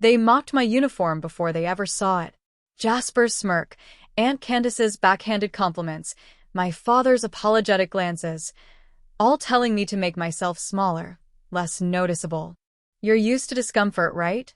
They mocked my uniform before they ever saw it. Jasper's smirk, Aunt Candace's backhanded compliments, my father's apologetic glances, all telling me to make myself smaller, less noticeable. "You're used to discomfort, right?"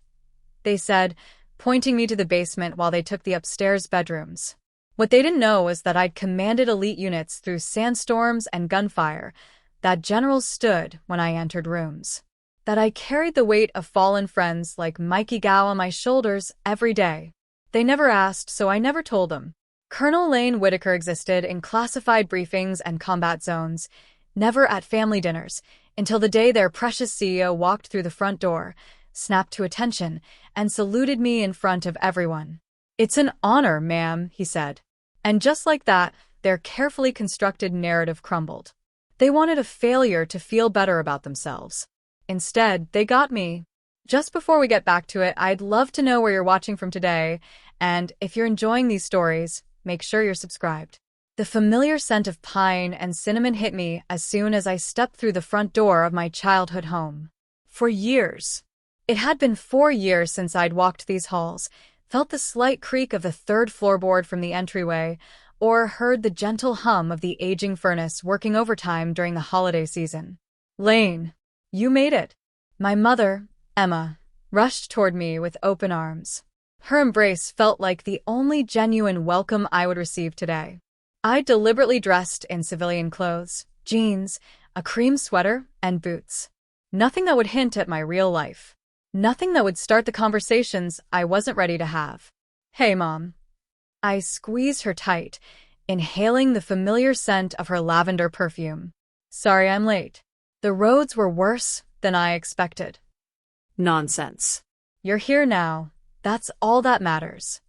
they said, pointing me to the basement while they took the upstairs bedrooms. What they didn't know was that I'd commanded elite units through sandstorms and gunfire, that generals stood when I entered rooms, that I carried the weight of fallen friends like Mikey Gao on my shoulders every day. They never asked, so I never told them. Colonel Laine Whitaker existed in classified briefings and combat zones, never at family dinners, until the day their precious CEO walked through the front door, snapped to attention, and saluted me in front of everyone. "It's an honor, ma'am," he said. And just like that, their carefully constructed narrative crumbled. They wanted a failure to feel better about themselves. Instead, they got me. Just before we get back to it, I'd love to know where you're watching from today, and if you're enjoying these stories, make sure you're subscribed. The familiar scent of pine and cinnamon hit me as soon as I stepped through the front door of my childhood home. For years. It had been 4 years since I'd walked these halls, felt the slight creak of the third floorboard from the entryway, or heard the gentle hum of the aging furnace working overtime during the holiday season. "Laine, you made it." My mother, Emma, rushed toward me with open arms. Her embrace felt like the only genuine welcome I would receive today. I deliberately dressed in civilian clothes, jeans, a cream sweater, and boots. Nothing that would hint at my real life. Nothing that would start the conversations I wasn't ready to have. "Hey, Mom." I squeezed her tight, inhaling the familiar scent of her lavender perfume. "Sorry I'm late. The roads were worse than I expected." Nonsense. "You're here now. That's all that matters."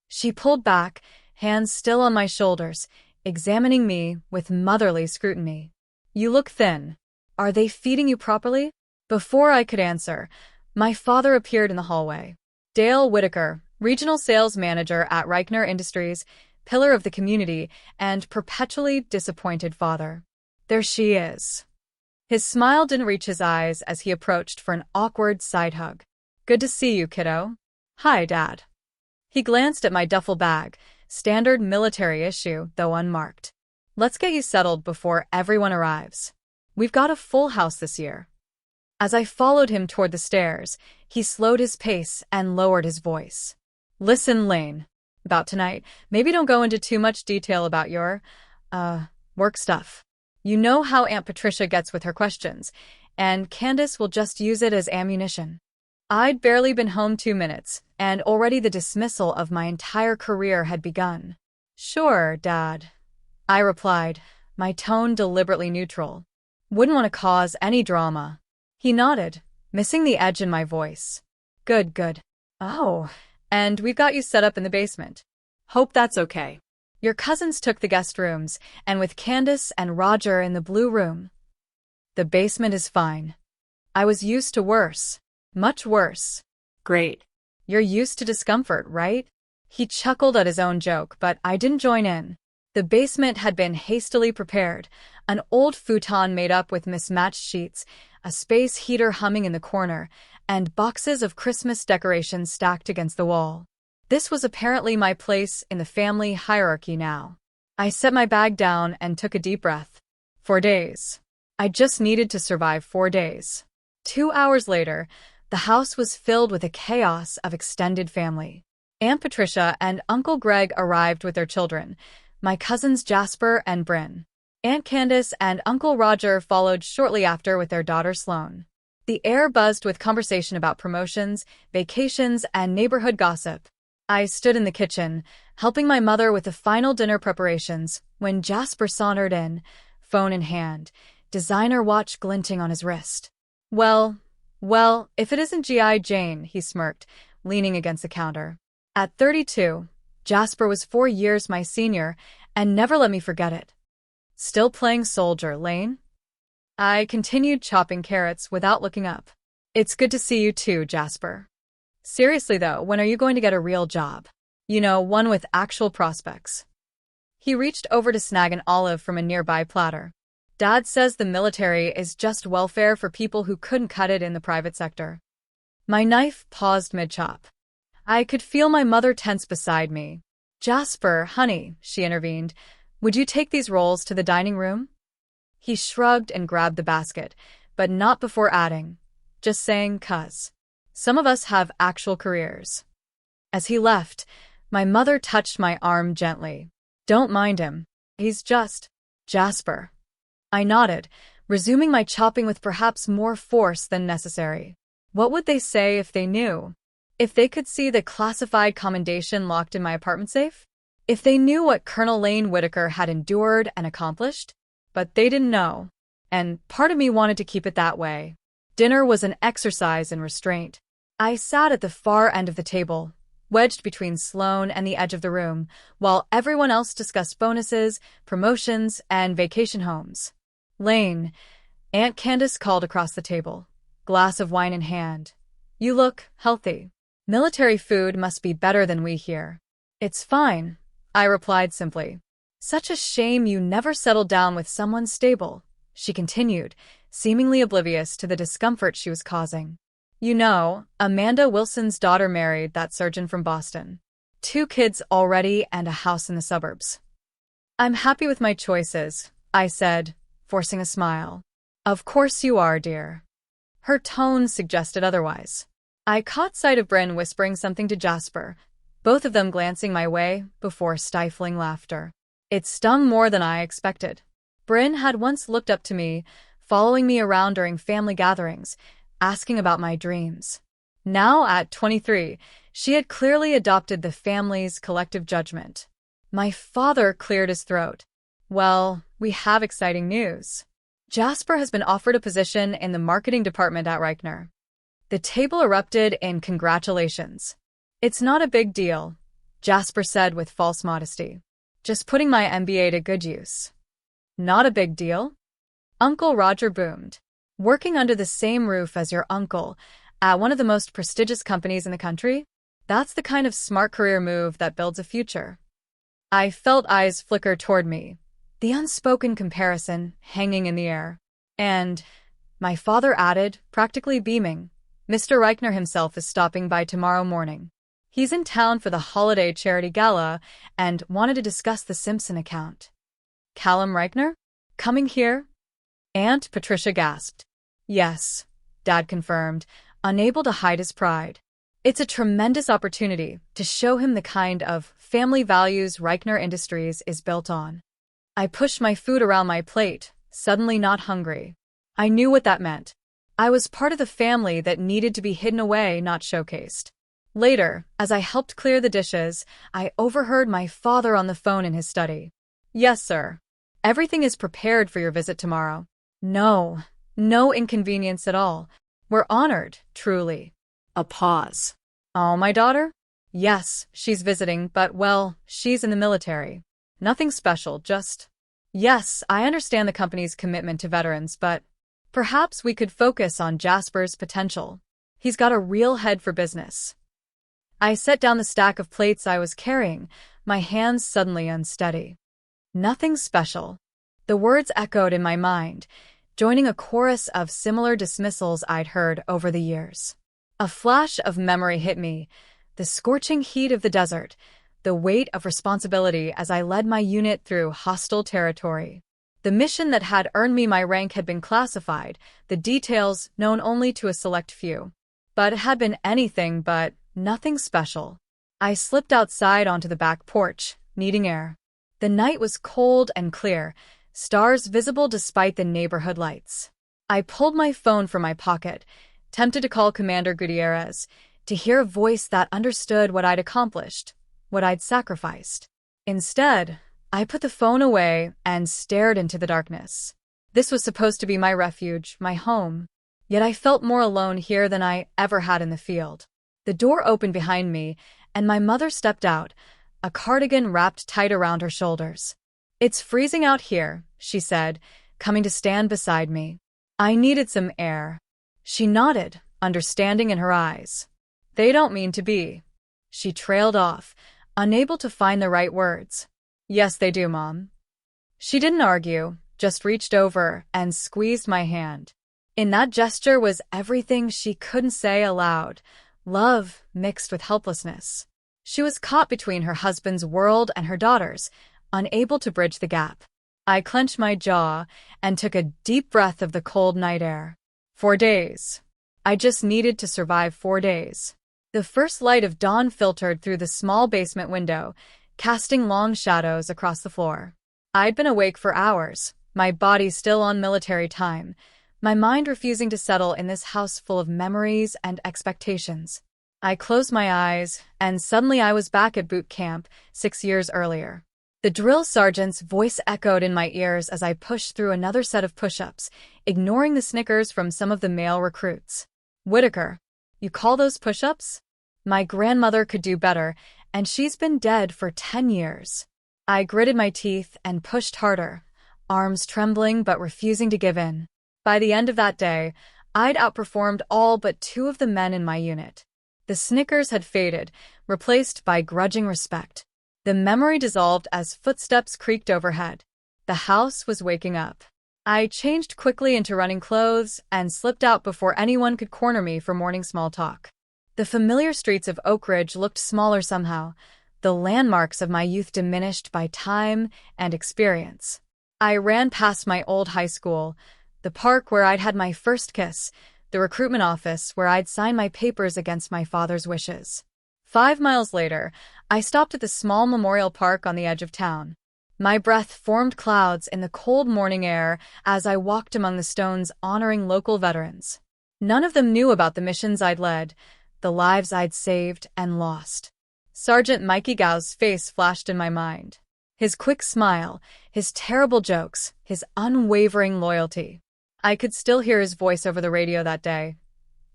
She pulled back, hands still on my shoulders, examining me with motherly scrutiny. "You look thin. Are they feeding you properly?" Before I could answer, my father appeared in the hallway. Dale Whitaker, regional sales manager at Reichner Industries, pillar of the community, and perpetually disappointed father. There she is. His smile didn't reach his eyes as he approached for an awkward side hug. "Good to see you, kiddo." "Hi, Dad." He glanced at my duffel bag, standard military issue, though unmarked. "Let's get you settled before everyone arrives. We've got a full house this year." As I followed him toward the stairs, he slowed his pace and lowered his voice. "Listen, Laine, about tonight, maybe don't go into too much detail about your, work stuff. You know how Aunt Patricia gets with her questions, and Candace will just use it as ammunition." I'd barely been home 2 minutes, and already the dismissal of my entire career had begun. "Sure, Dad," I replied, my tone deliberately neutral. "Wouldn't want to cause any drama." He nodded, missing the edge in my voice. Good, good. "Oh, and we've got you set up in the basement. Hope that's okay. Your cousins took the guest rooms, and with Candace and Roger in the blue room." "The basement is fine. I was used to worse. Much worse." "Great. "You're used to discomfort, right?" He chuckled at his own joke, but I didn't join in. The basement had been hastily prepared, an old futon made up with mismatched sheets, a space heater humming in the corner, and boxes of Christmas decorations stacked against the wall. This was apparently my place in the family hierarchy now. I set my bag down and took a deep breath. 4 days. I just needed to survive 4 days. 2 hours later, the house was filled with a chaos of extended family. Aunt Patricia and Uncle Greg arrived with their children, my cousins Jasper and Bryn. Aunt Candace and Uncle Roger followed shortly after with their daughter Sloan. The air buzzed with conversation about promotions, vacations, and neighborhood gossip. I stood in the kitchen, helping my mother with the final dinner preparations, when Jasper sauntered in, phone in hand, designer watch glinting on his wrist. Well, if it isn't G.I. Jane," he smirked, leaning against the counter. At 32, Jasper was 4 years my senior, and never let me forget it. "Still playing soldier, Laine?" I continued chopping carrots without looking up. "It's good to see you too, Jasper. Seriously though, when are you going to get a real job? You know, one with actual prospects." He reached over to snag an olive from a nearby platter. "Dad says the military is just welfare for people who couldn't cut it in the private sector." My knife paused mid-chop. I could feel my mother tense beside me. Jasper, honey, she intervened, would you take these rolls to the dining room? He shrugged and grabbed the basket, but not before adding, just saying, "'Cause some of us have actual careers." As he left, my mother touched my arm gently. Don't mind him. He's just Jasper. I nodded, resuming my chopping with perhaps more force than necessary. What would they say if they knew? If they could see the classified commendation locked in my apartment safe? If they knew what Colonel Laine Whitaker had endured and accomplished? But they didn't know. And part of me wanted to keep it that way. Dinner was an exercise in restraint. I sat at the far end of the table, wedged between Sloan and the edge of the room, while everyone else discussed bonuses, promotions, and vacation homes. Laine, Aunt Candace called across the table, glass of wine in hand. You look healthy. Military food must be better than we here. It's fine, I replied simply. Such a shame you never settled down with someone stable, she continued, seemingly oblivious to the discomfort she was causing. You know, Amanda Wilson's daughter married that surgeon from Boston. 2 kids already and a house in the suburbs. I'm happy with my choices, I said, forcing a smile. Of course you are, dear. Her tone suggested otherwise. I caught sight of Bryn whispering something to Jasper, both of them glancing my way before stifling laughter. It stung more than I expected. Bryn had once looked up to me, following me around during family gatherings, asking about my dreams. Now, at 23, she had clearly adopted the family's collective judgment. My father cleared his throat. Well, we have exciting news. Jasper has been offered a position in the marketing department at Reichner. The table erupted in congratulations. It's not a big deal, Jasper said with false modesty. Just putting my MBA to good use. Not a big deal? Uncle Roger boomed. Working under the same roof as your uncle, at one of the most prestigious companies in the country? That's the kind of smart career move that builds a future. I felt eyes flicker toward me, the unspoken comparison hanging in the air. And, my father added, practically beaming, Mr. Reichner himself is stopping by tomorrow morning. He's in town for the holiday charity gala and wanted to discuss the Simpson account. Callum Reichner? Coming here? Aunt Patricia gasped. Yes, Dad confirmed, unable to hide his pride. It's a tremendous opportunity to show him the kind of family values Reichner Industries is built on. I pushed my food around my plate, suddenly not hungry. I knew what that meant. I was part of the family that needed to be hidden away, not showcased. Later, as I helped clear the dishes, I overheard my father on the phone in his study. Yes, sir. Everything is prepared for your visit tomorrow. No inconvenience at all. We're honored, truly. A pause. Oh, my daughter? Yes, she's visiting, but, well, she's in the military. Nothing special, just... Yes, I understand the company's commitment to veterans, but perhaps we could focus on Jasper's potential. He's got a real head for business. I set down the stack of plates I was carrying, my hands suddenly unsteady. Nothing special. The words echoed in my mind, joining a chorus of similar dismissals I'd heard over the years. A flash of memory hit me, the scorching heat of the desert, the weight of responsibility as I led my unit through hostile territory. The mission that had earned me my rank had been classified, the details known only to a select few. But it had been anything but nothing special. I slipped outside onto the back porch, needing air. The night was cold and clear, stars visible despite the neighborhood lights. I pulled my phone from my pocket, tempted to call Commander Gutierrez, to hear a voice that understood what I'd accomplished, what I'd sacrificed. Instead, I put the phone away and stared into the darkness. This was supposed to be my refuge, my home. Yet I felt more alone here than I ever had in the field. The door opened behind me, and my mother stepped out, a cardigan wrapped tight around her shoulders. It's freezing out here, she said, coming to stand beside me. I needed some air. She nodded, understanding in her eyes. They don't mean to be. She trailed off, unable to find the right words. Yes, they do, Mom. She didn't argue, just reached over and squeezed my hand. In that gesture was everything she couldn't say aloud, love mixed with helplessness. She was caught between her husband's world and her daughter's, unable to bridge the gap. I clenched my jaw and took a deep breath of the cold night air. 4 days. I just needed to survive 4 days. The first light of dawn filtered through the small basement window, casting long shadows across the floor. I'd been awake for hours, my body still on military time, my mind refusing to settle in this house full of memories and expectations. I closed my eyes, and suddenly I was back at boot camp 6 years earlier. The drill sergeant's voice echoed in my ears as I pushed through another set of push-ups, ignoring the snickers from some of the male recruits. Whitaker, you call those push-ups? My grandmother could do better, and she's been dead for 10 years. I gritted my teeth and pushed harder, arms trembling but refusing to give in. By the end of that day, I'd outperformed all but 2 of the men in my unit. The snickers had faded, replaced by grudging respect. The memory dissolved as footsteps creaked overhead. The house was waking up. I changed quickly into running clothes and slipped out before anyone could corner me for morning small talk. The familiar streets of Oak Ridge looked smaller somehow, the landmarks of my youth diminished by time and experience. I ran past my old high school, the park where I'd had my first kiss, the recruitment office where I'd signed my papers against my father's wishes. 5 miles later, I stopped at the small memorial park on the edge of town. My breath formed clouds in the cold morning air as I walked among the stones honoring local veterans. None of them knew about the missions I'd led, the lives I'd saved and lost. Sergeant Mikey Gao's face flashed in my mind. His quick smile, his terrible jokes, his unwavering loyalty. I could still hear his voice over the radio that day.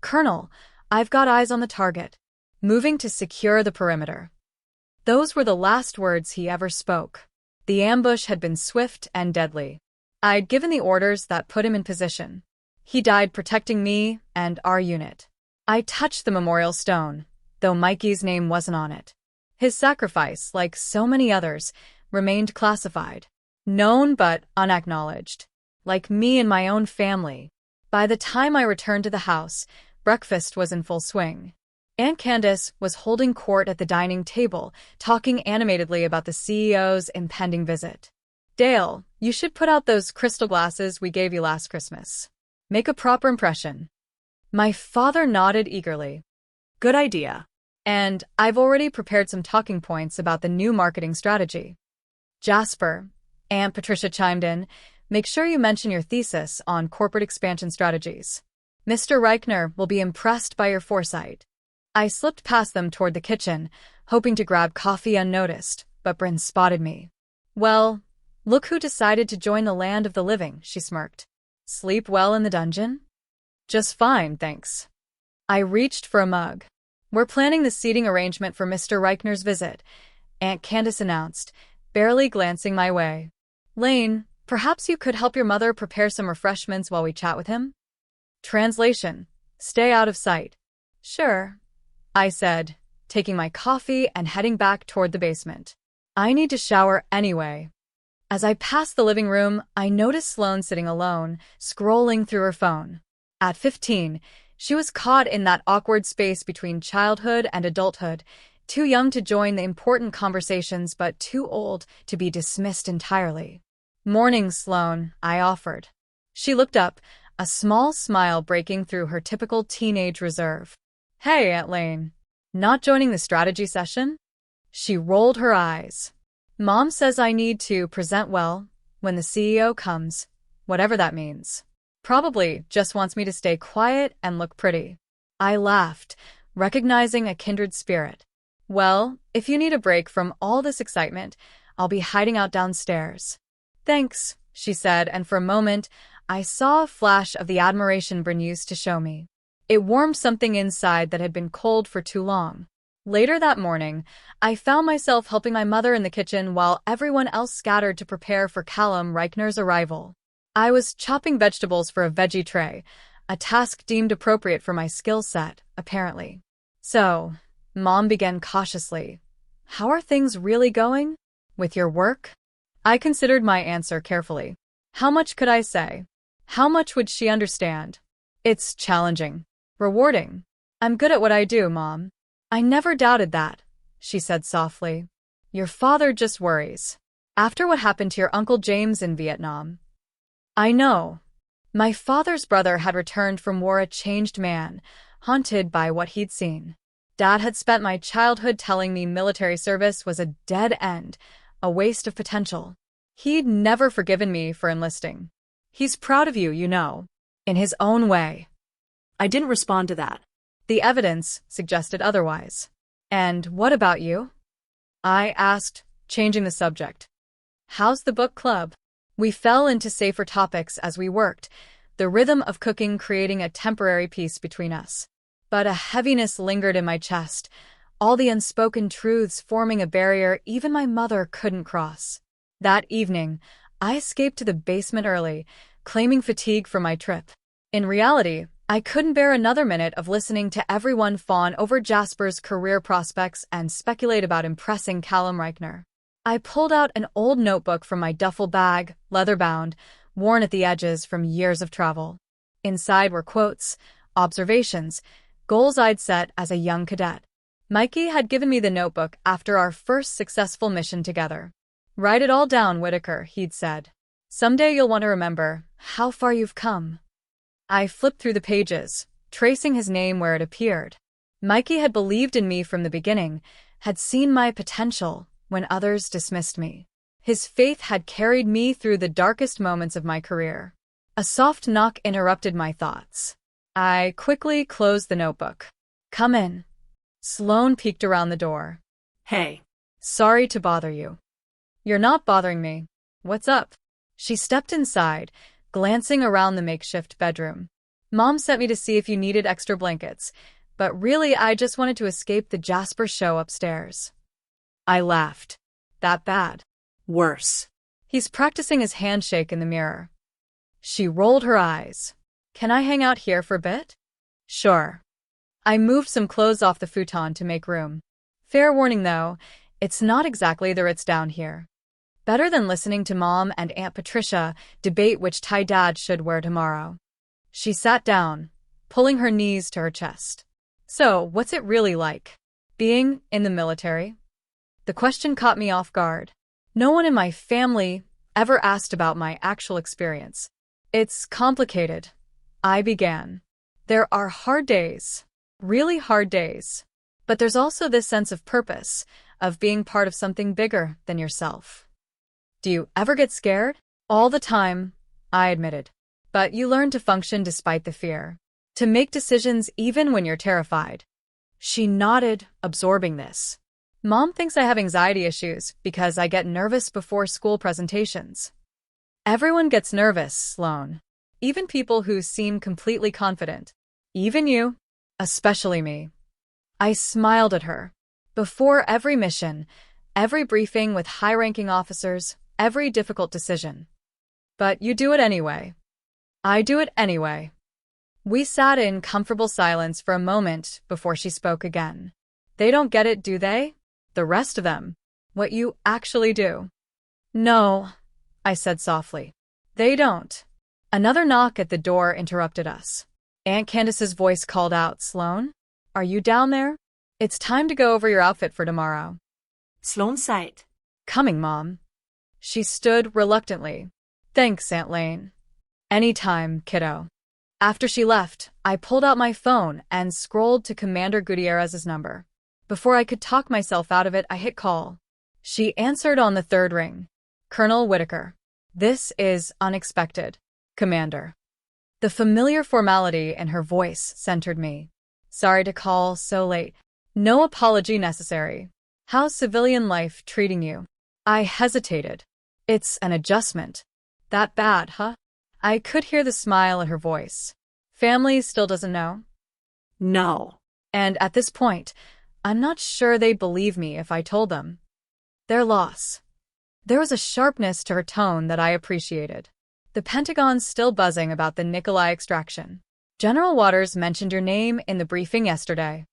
"Colonel, I've got eyes on the target. Moving to secure the perimeter." Those were the last words he ever spoke. The ambush had been swift and deadly. I'd given the orders that put him in position. He died protecting me and our unit. I touched the memorial stone, though Mikey's name wasn't on it. His sacrifice, like so many others, remained classified. Known but unacknowledged. Like me and my own family. By the time I returned to the house, breakfast was in full swing. Aunt Candace was holding court at the dining table, talking animatedly about the CEO's impending visit. "Dale, you should put out those crystal glasses we gave you last Christmas. Make a proper impression." My father nodded eagerly. "Good idea. And I've already prepared some talking points about the new marketing strategy." "Jasper," Aunt Patricia chimed in, "make sure you mention your thesis on corporate expansion strategies. Mr. Reichner will be impressed by your foresight." I slipped past them toward the kitchen, hoping to grab coffee unnoticed, but Bryn spotted me. "Well, look who decided to join the land of the living," she smirked. "Sleep well in the dungeon?" "Just fine, thanks." I reached for a mug. "We're planning the seating arrangement for Mr. Reichner's visit," Aunt Candace announced, barely glancing my way. "Laine, perhaps you could help your mother prepare some refreshments while we chat with him?" Translation: stay out of sight. "Sure," I said, taking my coffee and heading back toward the basement. I need to shower anyway. As I passed the living room, I noticed Sloan sitting alone, scrolling through her phone. At 15, she was caught in that awkward space between childhood and adulthood, too young to join the important conversations but too old to be dismissed entirely. "Morning, Sloan," I offered. She looked up, a small smile breaking through her typical teenage reserve. "Hey, Aunt Laine. Not joining the strategy session?" She rolled her eyes. "Mom says I need to present well when the CEO comes, whatever that means. Probably just wants me to stay quiet and look pretty." I laughed, recognizing a kindred spirit. "Well, if you need a break from all this excitement, I'll be hiding out downstairs." "Thanks," she said, and for a moment, I saw a flash of the admiration Bryn used to show me. It warmed something inside that had been cold for too long. Later that morning, I found myself helping my mother in the kitchen while everyone else scattered to prepare for Callum Reichner's arrival. I was chopping vegetables for a veggie tray, a task deemed appropriate for my skill set, apparently. "So," Mom began cautiously, "how are things really going? With your work?" I considered my answer carefully. How much could I say? How much would she understand? It's challenging. Rewarding. I'm good at what I do, Mom. I never doubted that, she said softly. Your father just worries. After what happened to your Uncle James in Vietnam. I know. My father's brother had returned from war a changed man, haunted by what he'd seen. Dad had spent my childhood telling me military service was a dead end, a waste of potential. He'd never forgiven me for enlisting. He's proud of you, you know, in his own way. I didn't respond to that. The evidence suggested otherwise. And what about you? I asked, changing the subject. How's the book club? We fell into safer topics as we worked, the rhythm of cooking creating a temporary peace between us. But a heaviness lingered in my chest, all the unspoken truths forming a barrier even my mother couldn't cross. That evening, I escaped to the basement early, claiming fatigue from my trip. In reality, I couldn't bear another minute of listening to everyone fawn over Jasper's career prospects and speculate about impressing Callum Reichner. I pulled out an old notebook from my duffel bag, leather-bound, worn at the edges from years of travel. Inside were quotes, observations, goals I'd set as a young cadet. Mikey had given me the notebook after our first successful mission together. Write it all down, Whitaker, he'd said. Someday you'll want to remember how far you've come. I flipped through the pages, tracing his name where it appeared. Mikey had believed in me from the beginning, had seen my potential when others dismissed me. His faith had carried me through the darkest moments of my career. A soft knock interrupted my thoughts. I quickly closed the notebook. Come in. Sloan peeked around the door. Hey. Sorry to bother you. You're not bothering me. What's up? She stepped inside, glancing around the makeshift bedroom. Mom sent me to see if you needed extra blankets, but really I just wanted to escape the Jasper show upstairs. I laughed. That bad? Worse. He's practicing his handshake in the mirror. She rolled her eyes. Can I hang out here for a bit? Sure. I moved some clothes off the futon to make room. Fair warning though, it's not exactly the Ritz down here. Better than listening to Mom and Aunt Patricia debate which tie Dad should wear tomorrow. She sat down, pulling her knees to her chest. So, what's it really like? Being in the military? The question caught me off guard. No one in my family ever asked about my actual experience. It's complicated. I began. There are hard days. Really hard days. But there's also this sense of purpose, of being part of something bigger than yourself. Do you ever get scared? All the time, I admitted. But you learn to function despite the fear. To make decisions even when you're terrified. She nodded, absorbing this. Mom thinks I have anxiety issues because I get nervous before school presentations. Everyone gets nervous, Sloan. Even people who seem completely confident. Even you. Especially me. I smiled at her. Before every mission, every briefing with high-ranking officers, every difficult decision. But you do it anyway. I do it anyway. We sat in comfortable silence for a moment before she spoke again. They don't get it, do they? The rest of them. What you actually do. No, I said softly. They don't. Another knock at the door interrupted us. Aunt Candace's voice called out, Sloan? Are you down there? It's time to go over your outfit for tomorrow. Sloan sighed. Coming, Mom. She stood reluctantly. Thanks, Aunt Laine. Anytime, kiddo. After she left, I pulled out my phone and scrolled to Commander Gutierrez's number. Before I could talk myself out of it, I hit call. She answered on the third ring. Colonel Whitaker. This is unexpected, Commander. The familiar formality in her voice centered me. Sorry to call so late. No apology necessary. How's civilian life treating you? I hesitated. It's an adjustment. That bad, huh? I could hear the smile in her voice. Family still doesn't know? No. And at this point, I'm not sure they'd believe me if I told them. Their loss. There was a sharpness to her tone that I appreciated. The Pentagon's still buzzing about the Nikolai extraction. General Waters mentioned your name in the briefing yesterday.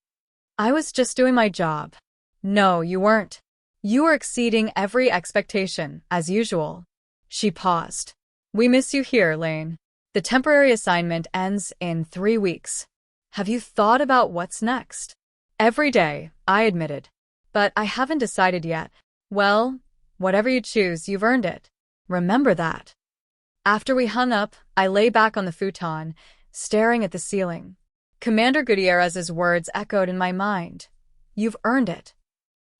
I was just doing my job. No, you weren't. You were exceeding every expectation, as usual. She paused. We miss you here, Laine. The temporary assignment ends in 3 weeks. Have you thought about what's next? Every day, I admitted. But I haven't decided yet. Well, whatever you choose, you've earned it. Remember that. After we hung up, I lay back on the futon, staring at the ceiling. Commander Gutierrez's words echoed in my mind. You've earned it.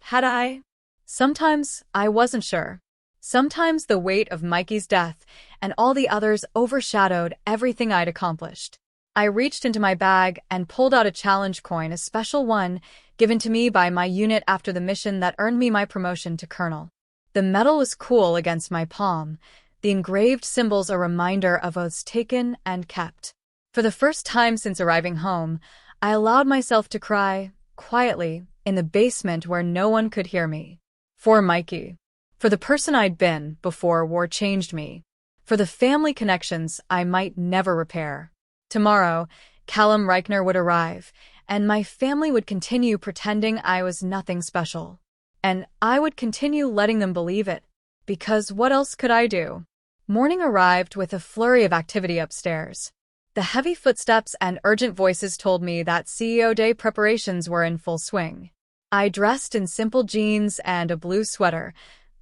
Had I? Sometimes I wasn't sure. Sometimes the weight of Mikey's death and all the others overshadowed everything I'd accomplished. I reached into my bag and pulled out a challenge coin, a special one given to me by my unit after the mission that earned me my promotion to colonel. The metal was cool against my palm, the engraved symbols a reminder of oaths taken and kept. For the first time since arriving home, I allowed myself to cry, quietly, in the basement where no one could hear me. For Mikey. For the person I'd been before war changed me. For the family connections I might never repair. Tomorrow, Callum Reichner would arrive, and my family would continue pretending I was nothing special. And I would continue letting them believe it, because what else could I do? Morning arrived with a flurry of activity upstairs. The heavy footsteps and urgent voices told me that CEO Day preparations were in full swing. I dressed in simple jeans and a blue sweater,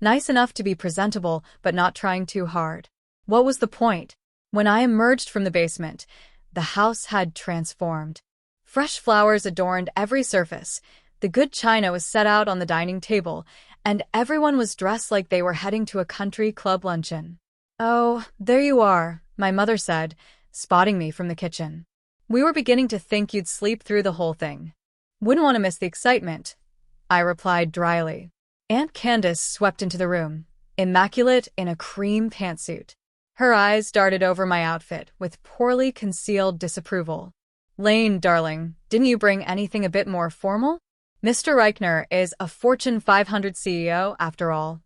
nice enough to be presentable but not trying too hard. What was the point? When I emerged from the basement, the house had transformed. Fresh flowers adorned every surface, the good china was set out on the dining table, and everyone was dressed like they were heading to a country club luncheon. "Oh, there you are," my mother said, spotting me from the kitchen. "We were beginning to think you'd sleep through the whole thing." "Wouldn't want to miss the excitement," I replied dryly. Aunt Candace swept into the room, immaculate in a cream pantsuit. Her eyes darted over my outfit with poorly concealed disapproval. "Laine, darling, didn't you bring anything a bit more formal? Mr. Reichner is a Fortune 500 CEO, after all."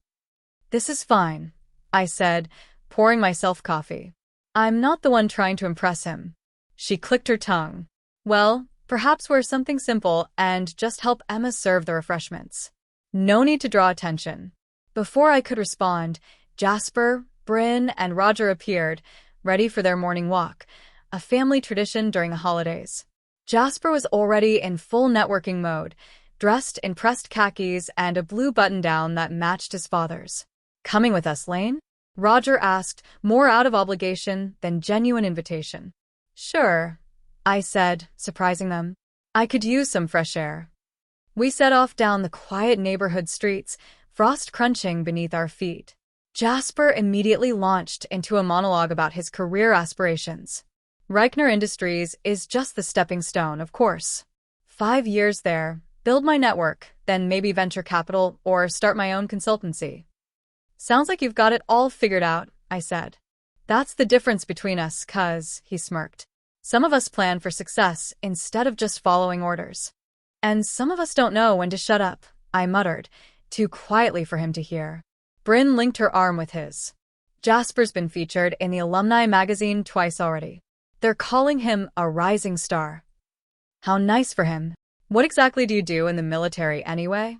"This is fine," I said, pouring myself coffee. "I'm not the one trying to impress him." She clicked her tongue. "Well, perhaps wear something simple and just help Emma serve the refreshments. No need to draw attention." Before I could respond, Jasper, Bryn, and Roger appeared, ready for their morning walk, a family tradition during the holidays. Jasper was already in full networking mode, dressed in pressed khakis and a blue button-down that matched his father's. "Coming with us, Laine?" Roger asked, more out of obligation than genuine invitation. "Sure," I said, surprising them. "I could use some fresh air." We set off down the quiet neighborhood streets, frost crunching beneath our feet. Jasper immediately launched into a monologue about his career aspirations. Reichner Industries is just the stepping stone, of course. 5 years there, build my network, then maybe venture capital or start my own consultancy. "Sounds like you've got it all figured out," I said. "That's the difference between us, cuz," he smirked. "Some of us plan for success instead of just following orders. And some of us don't know when to shut up," I muttered, too quietly for him to hear. Bryn linked her arm with his. "Jasper's been featured in the alumni magazine twice already. They're calling him a rising star." "How nice for him. What exactly do you do in the military anyway?"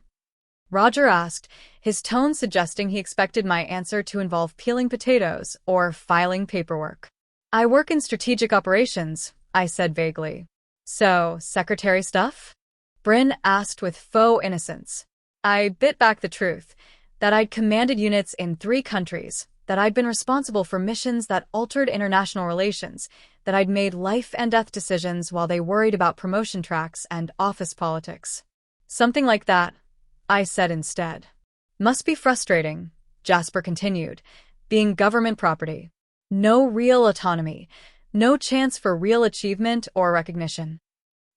Roger asked, his tone suggesting he expected my answer to involve peeling potatoes or filing paperwork. "I work in strategic operations," I said vaguely. "So, secretary stuff?" Bryn asked with faux innocence. I bit back the truth, that I'd commanded units in 3 countries, that I'd been responsible for missions that altered international relations, that I'd made life-and-death decisions while they worried about promotion tracks and office politics. "Something like that," I said instead. "Must be frustrating," Jasper continued, "being government property. No real autonomy, no chance for real achievement or recognition."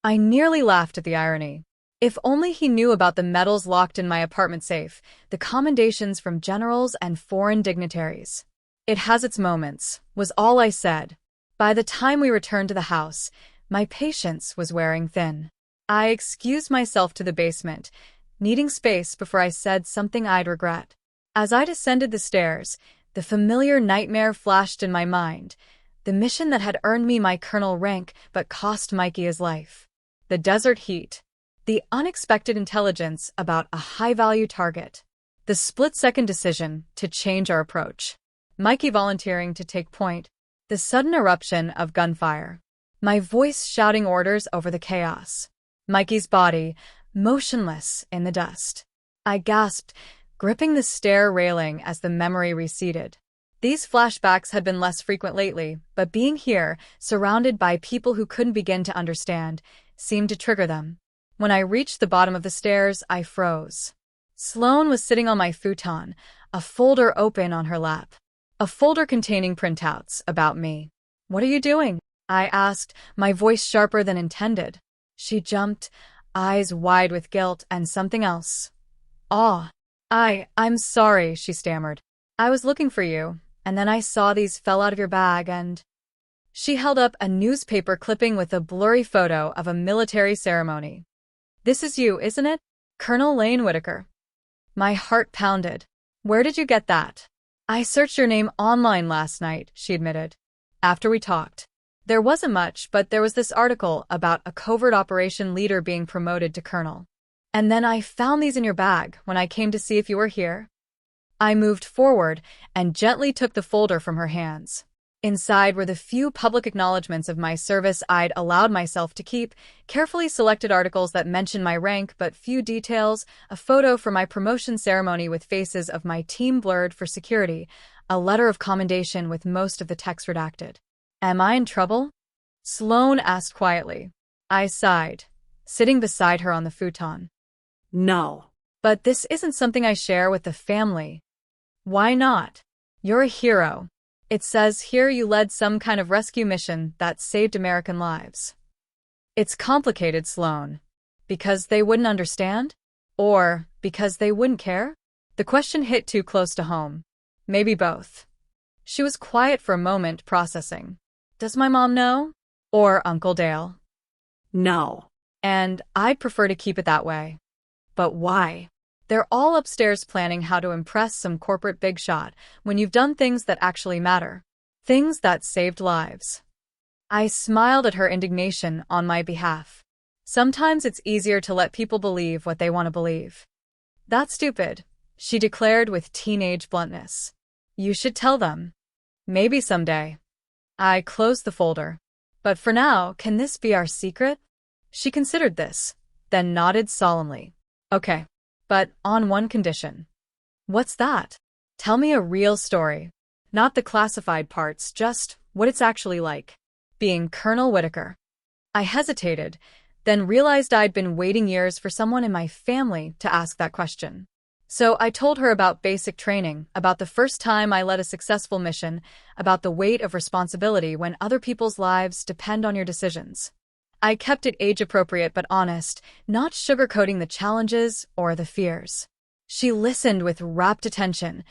I nearly laughed at the irony. If only he knew about the medals locked in my apartment safe, the commendations from generals and foreign dignitaries. "It has its moments," was all I said. By the time we returned to the house, my patience was wearing thin. I excused myself to the basement, needing space before I said something I'd regret. As I descended the stairs, the familiar nightmare flashed in my mind, the mission that had earned me my colonel rank but cost Mikey his life. The desert heat. The unexpected intelligence about a high-value target. The split-second decision to change our approach. Mikey volunteering to take point. The sudden eruption of gunfire. My voice shouting orders over the chaos. Mikey's body, motionless in the dust. I gasped, gripping the stair railing as the memory receded. These flashbacks had been less frequent lately, but being here, surrounded by people who couldn't begin to understand, seemed to trigger them. When I reached the bottom of the stairs, I froze. Sloan was sitting on my futon, a folder open on her lap. A folder containing printouts about me. "What are you doing?" I asked, my voice sharper than intended. She jumped, eyes wide with guilt and something else. Awe. I'm sorry, she stammered. "I was looking for you, and then I saw these fell out of your bag and—" She held up a newspaper clipping with a blurry photo of a military ceremony. "This is you, isn't it? Colonel Laine Whitaker." My heart pounded. "Where did you get that?" "I searched your name online last night," she admitted. "After we talked. There wasn't much, but there was this article about a covert operation leader being promoted to colonel. And then I found these in your bag when I came to see if you were here." I moved forward and gently took the folder from her hands. Inside were the few public acknowledgments of my service I'd allowed myself to keep, carefully selected articles that mention my rank but few details, a photo from my promotion ceremony with faces of my team blurred for security, a letter of commendation with most of the text redacted. "Am I in trouble?" Sloan asked quietly. I sighed, sitting beside her on the futon. No. "But this isn't something I share with the family." "Why not? You're a hero. It says here you led some kind of rescue mission that saved American lives." "It's complicated, Sloan. Because they wouldn't understand? Or because they wouldn't care?" The question hit too close to home. Maybe both. She was quiet for a moment, processing. "Does my mom know? Or Uncle Dale?" No. "And I'd prefer to keep it that way." "But why?" "They're all upstairs planning how to impress some corporate big shot when you've done things that actually matter. Things that saved lives." I smiled at her indignation on my behalf. Sometimes it's easier to let people believe what they want to believe. "That's stupid," she declared with teenage bluntness. "You should tell them. Maybe someday." I closed the folder. "But for now, can this be our secret?" She considered this, then nodded solemnly. "Okay. But on one condition." "What's that?" "Tell me a real story. Not the classified parts, just what it's actually like. Being Colonel Whitaker." I hesitated, then realized I'd been waiting years for someone in my family to ask that question. So I told her about basic training, about the first time I led a successful mission, about the weight of responsibility when other people's lives depend on your decisions. I kept it age-appropriate but honest, not sugarcoating the challenges or the fears. She listened with rapt attention,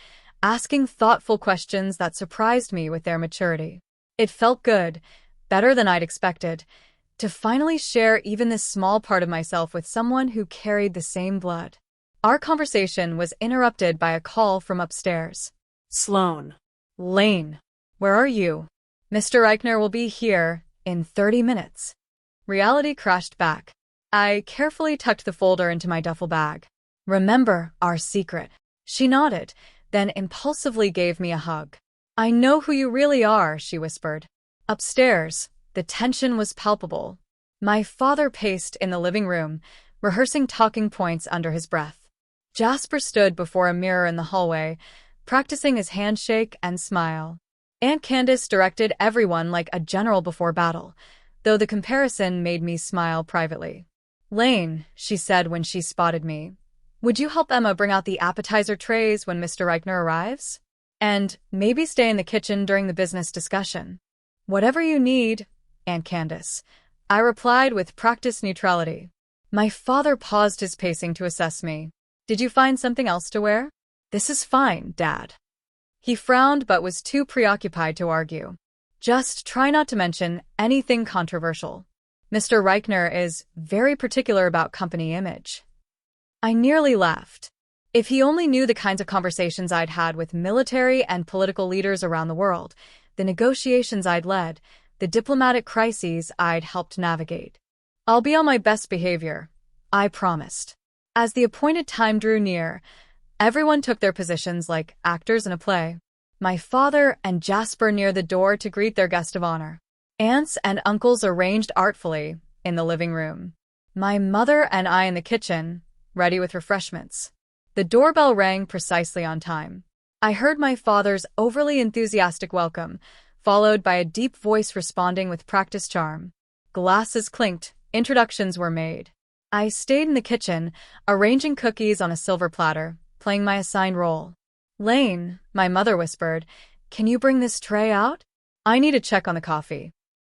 asking thoughtful questions that surprised me with their maturity. It felt good, better than I'd expected, to finally share even this small part of myself with someone who carried the same blood. Our conversation was interrupted by a call from upstairs. Sloan. "Laine, where are you? Mr. Eichner will be here in 30 minutes. Reality crashed back. I carefully tucked the folder into my duffel bag. "Remember our secret." She nodded, then impulsively gave me a hug. "I know who you really are," she whispered. Upstairs, the tension was palpable. My father paced in the living room, rehearsing talking points under his breath. Jasper stood before a mirror in the hallway, practicing his handshake and smile. Aunt Candace directed everyone like a general before battle, though the comparison made me smile privately. "Laine," she said when she spotted me, "would you help Emma bring out the appetizer trays when Mr. Eichner arrives? And maybe stay in the kitchen during the business discussion." "Whatever you need, Aunt Candace," I replied with practiced neutrality. My father paused his pacing to assess me. "Did you find something else to wear?" "This is fine, Dad." He frowned but was too preoccupied to argue. "Just try not to mention anything controversial. Mr. Eichner is very particular about company image." I nearly laughed. If he only knew the kinds of conversations I'd had with military and political leaders around the world, the negotiations I'd led, the diplomatic crises I'd helped navigate. "I'll be on my best behavior," I promised. As the appointed time drew near, everyone took their positions like actors in a play. My father and Jasper near the door to greet their guest of honor. Aunts and uncles arranged artfully in the living room. My mother and I in the kitchen, ready with refreshments. The doorbell rang precisely on time. I heard my father's overly enthusiastic welcome, followed by a deep voice responding with practiced charm. Glasses clinked, introductions were made. I stayed in the kitchen, arranging cookies on a silver platter, playing my assigned role. "Laine," my mother whispered, "can you bring this tray out? I need to check on the coffee."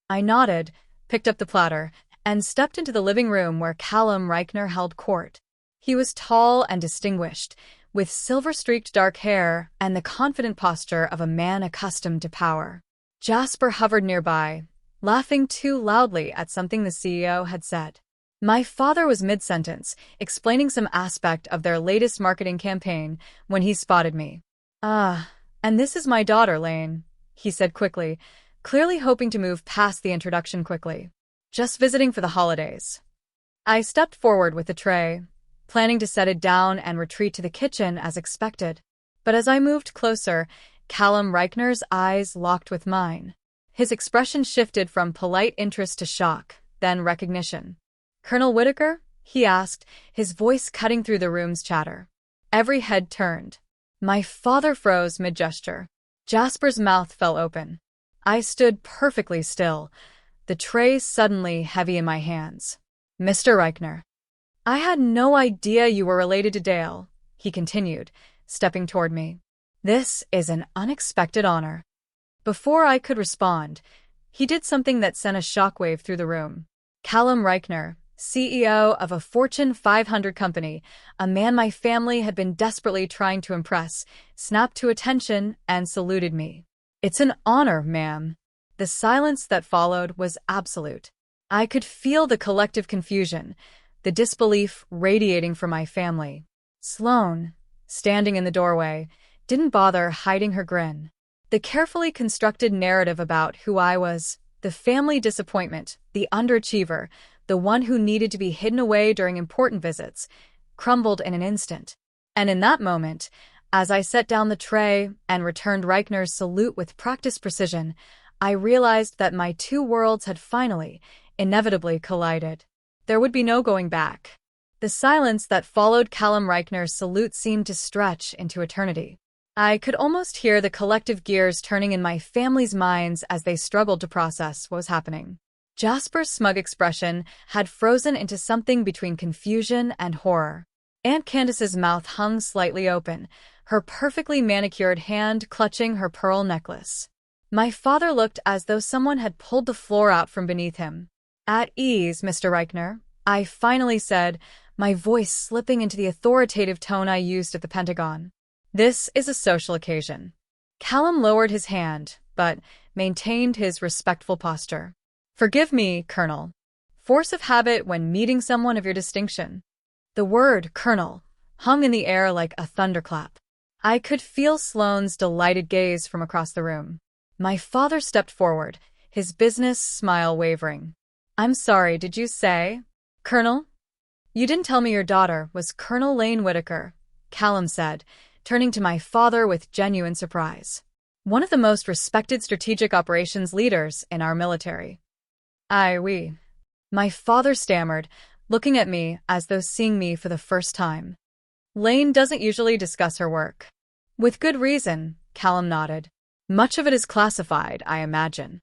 I nodded, picked up the platter, and stepped into the living room where Callum Reichner held court. He was tall and distinguished, with silver-streaked dark hair and the confident posture of a man accustomed to power. Jasper hovered nearby, laughing too loudly at something the CEO had said. My father was mid-sentence, explaining some aspect of their latest marketing campaign, when he spotted me. "Ah, and this is my daughter, Laine," he said quickly, clearly hoping to move past the introduction quickly. "Just visiting for the holidays." I stepped forward with the tray, planning to set it down and retreat to the kitchen as expected. But as I moved closer, Callum Reichner's eyes locked with mine. His expression shifted from polite interest to shock, then recognition. "Colonel Whitaker?" he asked, his voice cutting through the room's chatter. Every head turned. My father froze mid-gesture. Jasper's mouth fell open. I stood perfectly still, the tray suddenly heavy in my hands. "Mr. Reichner, I had no idea you were related to Dale," he continued, stepping toward me. "This is an unexpected honor." Before I could respond, he did something that sent a shockwave through the room. Callum Reichner, CEO of a Fortune 500 company, a man my family had been desperately trying to impress, snapped to attention and saluted me. "It's an honor, ma'am." The silence that followed was absolute. I could feel the collective confusion, the disbelief radiating from my family. Sloan, standing in the doorway, didn't bother hiding her grin. The carefully constructed narrative about who I was, the family disappointment, the underachiever, the one who needed to be hidden away during important visits, crumbled in an instant. And in that moment, as I set down the tray and returned Reichner's salute with practiced precision, I realized that my two worlds had finally, inevitably collided. There would be no going back. The silence that followed Callum Reichner's salute seemed to stretch into eternity. I could almost hear the collective gears turning in my family's minds as they struggled to process what was happening. Jasper's smug expression had frozen into something between confusion and horror. Aunt Candace's mouth hung slightly open, her perfectly manicured hand clutching her pearl necklace. My father looked as though someone had pulled the floor out from beneath him. "At ease, Mr. Reichner," I finally said, my voice slipping into the authoritative tone I used at the Pentagon. "This is a social occasion." Callum lowered his hand, but maintained his respectful posture. "Forgive me, Colonel. Force of habit when meeting someone of your distinction." The word "Colonel" hung in the air like a thunderclap. I could feel Sloan's delighted gaze from across the room. My father stepped forward, his business smile wavering. "I'm sorry, did you say, Colonel?" "You didn't tell me your daughter was Colonel Laine Whitaker," Callum said, turning to my father with genuine surprise. "One of the most respected strategic operations leaders in our military." Oui. My father stammered, looking at me as though seeing me for the first time. "Laine doesn't usually discuss her work." "With good reason," Callum nodded. "Much of it is classified, I imagine."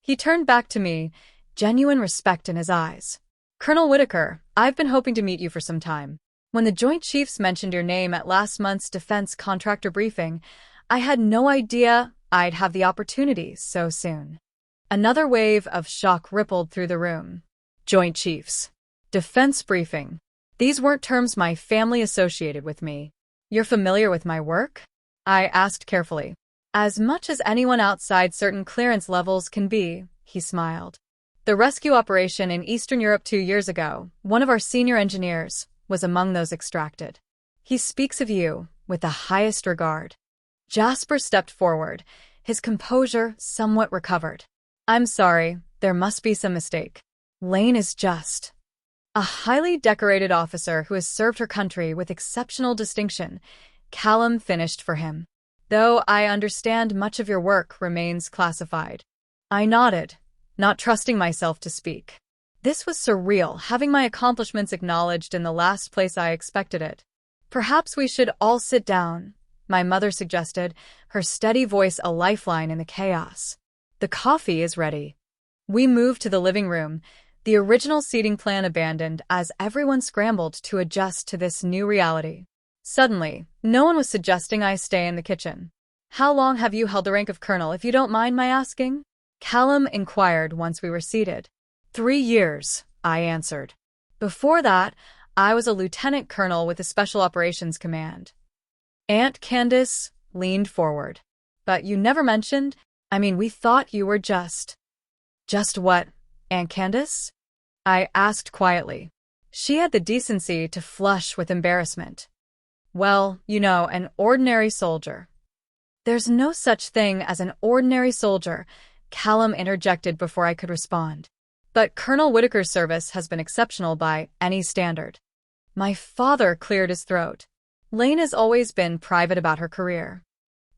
He turned back to me, genuine respect in his eyes. "Colonel Whitaker, I've been hoping to meet you for some time. When the Joint Chiefs mentioned your name at last month's defense contractor briefing, I had no idea I'd have the opportunity so soon." Another wave of shock rippled through the room. Joint Chiefs. Defense briefing. These weren't terms my family associated with me. "You're familiar with my work?" I asked carefully. "As much as anyone outside certain clearance levels can be," he smiled. "The rescue operation in Eastern Europe 2 years ago, one of our senior engineers, was among those extracted. He speaks of you with the highest regard." Jasper stepped forward, his composure somewhat recovered. "I'm sorry, there must be some mistake. Laine is just a highly decorated officer who has served her country with exceptional distinction," Callum finished for him. though I understand much of your work remains classified. I nodded, not trusting myself to speak. This was surreal, having my accomplishments acknowledged in the last place I expected it. Perhaps we should all sit down, my mother suggested, her steady voice a lifeline in the chaos. The coffee is ready. We moved to the living room, the original seating plan abandoned as everyone scrambled to adjust to this new reality. Suddenly, no one was suggesting I stay in the kitchen. How long have you held the rank of colonel, if you don't mind my asking? Callum inquired once we were seated. 3 years, I answered. Before that, I was a lieutenant colonel with the Special Operations Command. Aunt Candace leaned forward. But you never mentioned, we thought you were just what, Aunt Candace? I asked quietly. She had the decency to flush with embarrassment. Well, an ordinary soldier. There's no such thing as an ordinary soldier, Callum interjected before I could respond. But Colonel Whitaker's service has been exceptional by any standard. My father cleared his throat. Laine has always been private about her career.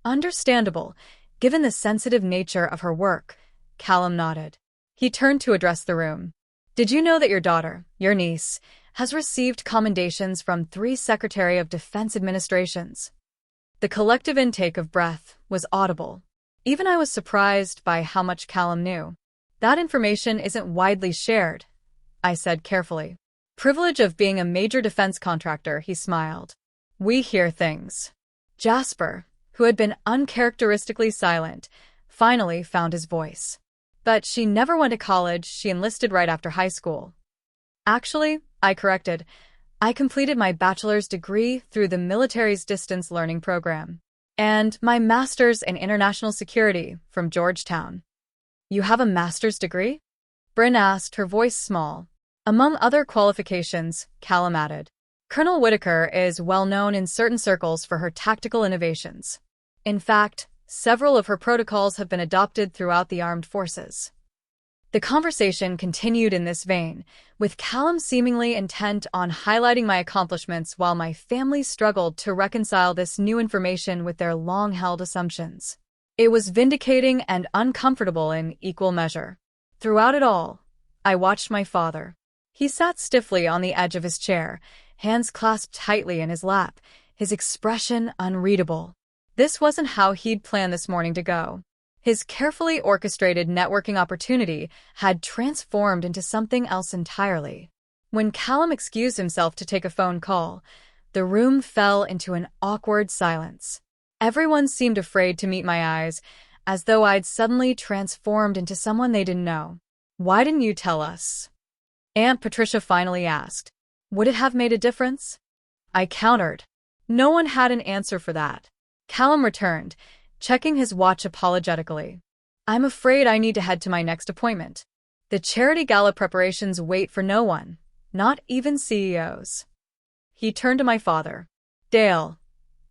Understandable, given the sensitive nature of her work, Callum nodded. He turned to address the room. Did you know that your daughter, your niece, has received commendations from 3 Secretary of Defense administrations? The collective intake of breath was audible. Even I was surprised by how much Callum knew. That information isn't widely shared, I said carefully. Privilege of being a major defense contractor, he smiled. We hear things. Jasper, who had been uncharacteristically silent, finally found his voice. But she never went to college, she enlisted right after high school. Actually, I corrected, I completed my bachelor's degree through the military's distance learning program. And my master's in international security from Georgetown. You have a master's degree? Bryn asked, her voice small. Among other qualifications, Callum added. Colonel Whitaker is well known in certain circles for her tactical innovations. In fact, several of her protocols have been adopted throughout the armed forces. The conversation continued in this vein, with Callum seemingly intent on highlighting my accomplishments while my family struggled to reconcile this new information with their long-held assumptions. It was vindicating and uncomfortable in equal measure. Throughout it all, I watched my father. He sat stiffly on the edge of his chair, hands clasped tightly in his lap, his expression unreadable. This wasn't how he'd planned this morning to go. His carefully orchestrated networking opportunity had transformed into something else entirely. When Callum excused himself to take a phone call, the room fell into an awkward silence. Everyone seemed afraid to meet my eyes, as though I'd suddenly transformed into someone they didn't know. Why didn't you tell us? Aunt Patricia finally asked. Would it have made a difference? I countered. No one had an answer for that. Callum returned, checking his watch apologetically. I'm afraid I need to head to my next appointment. The charity gala preparations wait for no one, not even CEOs. He turned to my father. Dale,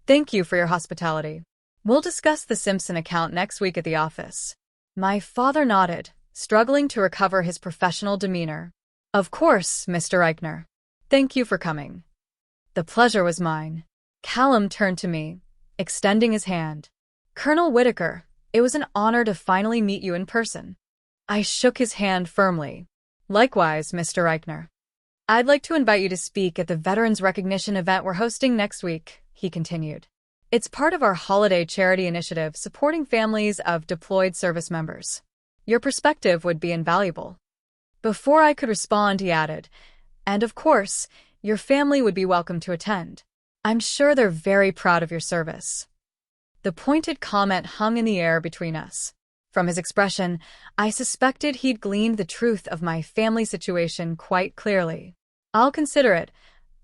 thank you for your hospitality. We'll discuss the Simpson account next week at the office. My father nodded, struggling to recover his professional demeanor. Of course, Mr. Eichner. Thank you for coming. The pleasure was mine. Callum turned to me, extending his hand. Colonel Whitaker, it was an honor to finally meet you in person. I shook his hand firmly. Likewise, Mr. Eichner. I'd like to invite you to speak at the Veterans Recognition event we're hosting next week, he continued. It's part of our holiday charity initiative supporting families of deployed service members. Your perspective would be invaluable. Before I could respond, he added, and of course, your family would be welcome to attend. I'm sure they're very proud of your service. The pointed comment hung in the air between us. From his expression, I suspected he'd gleaned the truth of my family situation quite clearly. I'll consider it,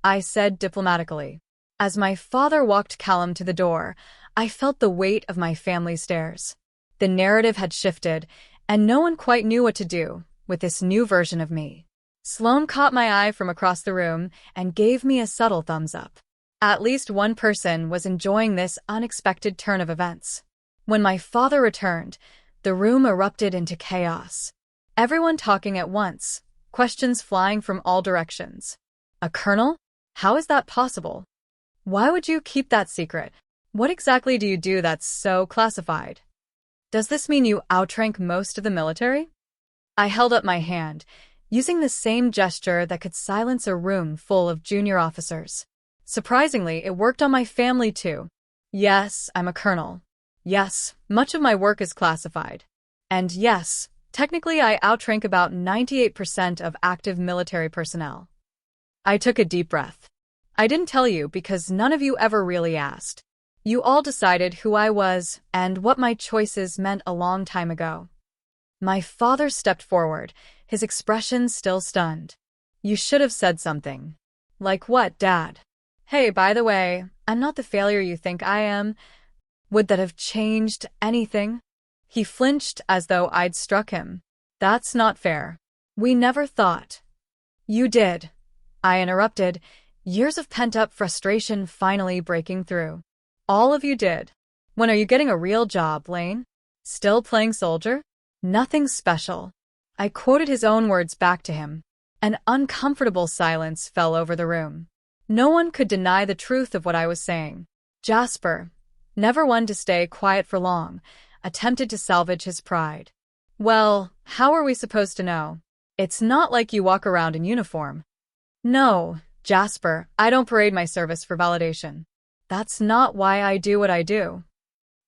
I said diplomatically. As my father walked Callum to the door, I felt the weight of my family's stares. The narrative had shifted, and no one quite knew what to do with this new version of me. Sloan caught my eye from across the room and gave me a subtle thumbs up. At least one person was enjoying this unexpected turn of events. When my father returned, the room erupted into chaos. Everyone talking at once, questions flying from all directions. A colonel? How is that possible? Why would you keep that secret? What exactly do you do that's so classified? Does this mean you outrank most of the military? I held up my hand, using the same gesture that could silence a room full of junior officers. Surprisingly, it worked on my family too. Yes, I'm a colonel. Yes, much of my work is classified. And yes, technically I outrank about 98% of active military personnel. I took a deep breath. I didn't tell you because none of you ever really asked. You all decided who I was and what my choices meant a long time ago. My father stepped forward, his expression still stunned. You should have said something. Like what, Dad? Hey, by the way, I'm not the failure you think I am. Would that have changed anything? He flinched as though I'd struck him. That's not fair. We never thought. You did. I interrupted, years of pent-up frustration finally breaking through. All of you did. When are you getting a real job, Laine? Still playing soldier? Nothing special. I quoted his own words back to him. An uncomfortable silence fell over the room. No one could deny the truth of what I was saying. Jasper, never one to stay quiet for long, attempted to salvage his pride. Well, how are we supposed to know? It's not like you walk around in uniform. No, Jasper, I don't parade my service for validation. That's not why I do what I do.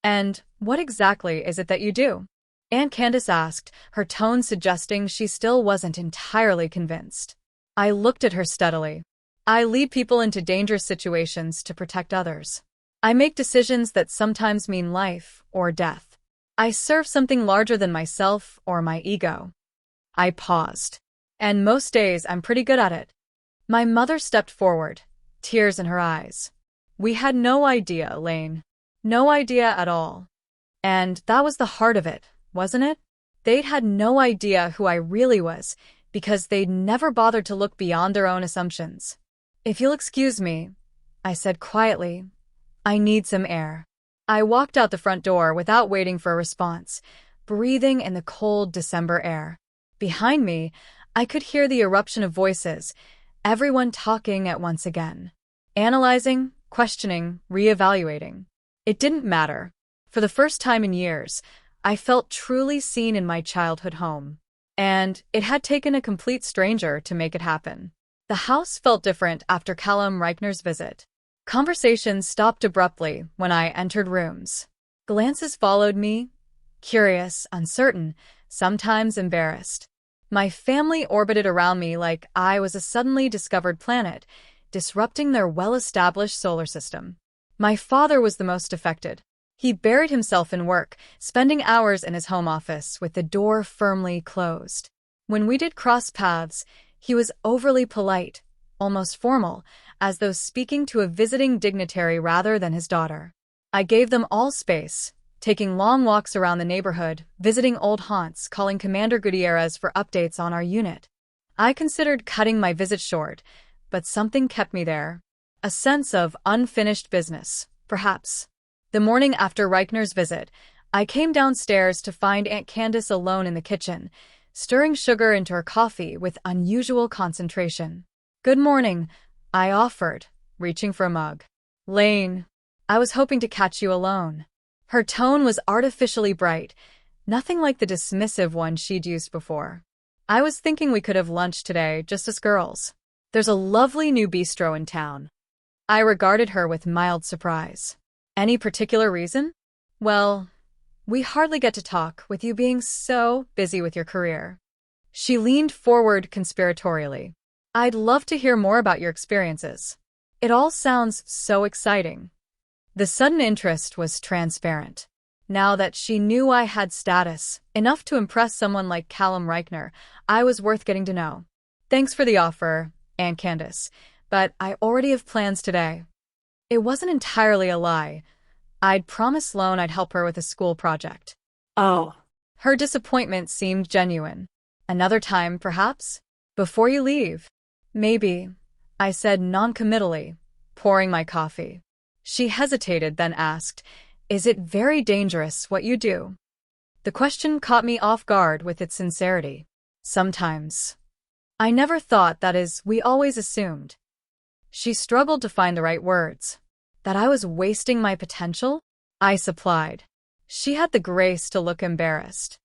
And what exactly is it that you do? Aunt Candace asked, her tone suggesting she still wasn't entirely convinced. I looked at her steadily. I lead people into dangerous situations to protect others. I make decisions that sometimes mean life or death. I serve something larger than myself or my ego. I paused. And most days I'm pretty good at it. My mother stepped forward, tears in her eyes. We had no idea, Laine. No idea at all. And that was the heart of it, wasn't it? They'd had no idea who I really was because they'd never bothered to look beyond their own assumptions. If you'll excuse me, I said quietly, I need some air. I walked out the front door without waiting for a response, breathing in the cold December air. Behind me, I could hear the eruption of voices, everyone talking at once again. Analyzing, questioning, reevaluating. It didn't matter. For the first time in years, I felt truly seen in my childhood home. And it had taken a complete stranger to make it happen. The house felt different after Callum Reichner's visit. Conversations stopped abruptly when I entered rooms. Glances followed me, curious, uncertain, sometimes embarrassed. My family orbited around me like I was a suddenly discovered planet, disrupting their well-established solar system. My father was the most affected. He buried himself in work, spending hours in his home office with the door firmly closed. When we did cross paths, he was overly polite, almost formal, as though speaking to a visiting dignitary rather than his daughter. I gave them all space, taking long walks around the neighborhood, visiting old haunts, calling Commander Gutierrez for updates on our unit. I considered cutting my visit short, but something kept me there. A sense of unfinished business, perhaps. The morning after Reichner's visit, I came downstairs to find Aunt Candace alone in the kitchen, stirring sugar into her coffee with unusual concentration. Good morning, I offered, reaching for a mug. Laine, I was hoping to catch you alone. Her tone was artificially bright, nothing like the dismissive one she'd used before. I was thinking we could have lunch today, just as girls. There's a lovely new bistro in town. I regarded her with mild surprise. Any particular reason? Well, we hardly get to talk with you being so busy with your career. She leaned forward conspiratorially. I'd love to hear more about your experiences. It all sounds so exciting. The sudden interest was transparent. Now that she knew I had status, enough to impress someone like Callum Reichner, I was worth getting to know. Thanks for the offer, Aunt Candace, but I already have plans today. It wasn't entirely a lie. I'd promised Sloan I'd help her with a school project. Oh. Her disappointment seemed genuine. Another time, perhaps? Before you leave. Maybe, I said noncommittally, pouring my coffee. She hesitated, then asked, Is it very dangerous what you do? The question caught me off guard with its sincerity. Sometimes. I never thought that is, we always assumed. She struggled to find the right words. That I was wasting my potential? I supplied. She had the grace to look embarrassed.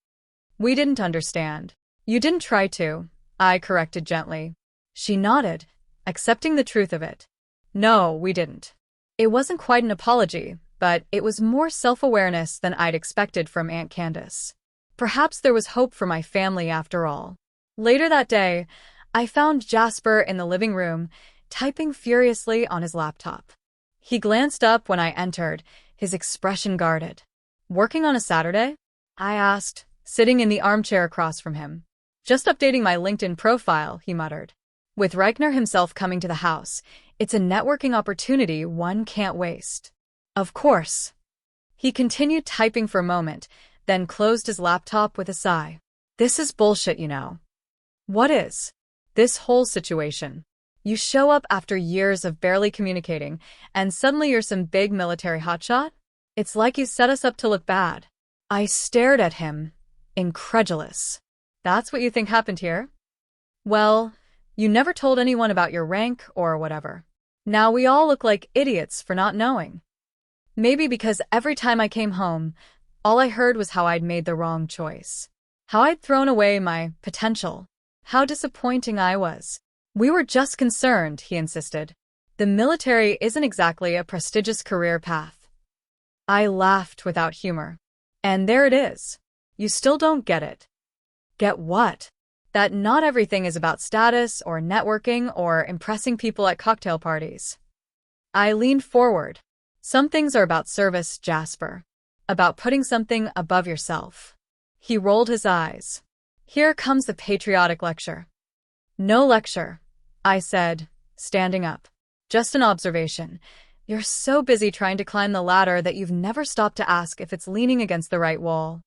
We didn't understand. You didn't try to, I corrected gently. She nodded, accepting the truth of it. No, we didn't. It wasn't quite an apology, but it was more self-awareness than I'd expected from Aunt Candace. Perhaps there was hope for my family after all. Later that day, I found Jasper in the living room, typing furiously on his laptop. He glanced up when I entered, his expression guarded. Working on a Saturday? I asked, sitting in the armchair across from him. Just updating my LinkedIn profile, he muttered. With Reichner himself coming to the house, it's a networking opportunity one can't waste. Of course. He continued typing for a moment, then closed his laptop with a sigh. This is bullshit, you know. What is? This whole situation. You show up after years of barely communicating, and suddenly you're some big military hotshot? It's like you set us up to look bad. I stared at him, incredulous. That's what you think happened here? Well, you never told anyone about your rank or whatever. Now we all look like idiots for not knowing. Maybe because every time I came home, all I heard was how I'd made the wrong choice. How I'd thrown away my potential. How disappointing I was. We were just concerned, he insisted. The military isn't exactly a prestigious career path. I laughed without humor. And there it is. You still don't get it. Get what? That not everything is about status or networking or impressing people at cocktail parties. I leaned forward. Some things are about service, Jasper. About putting something above yourself. He rolled his eyes. Here comes the patriotic lecture. No lecture, I said, standing up. Just an observation. You're so busy trying to climb the ladder that you've never stopped to ask if it's leaning against the right wall.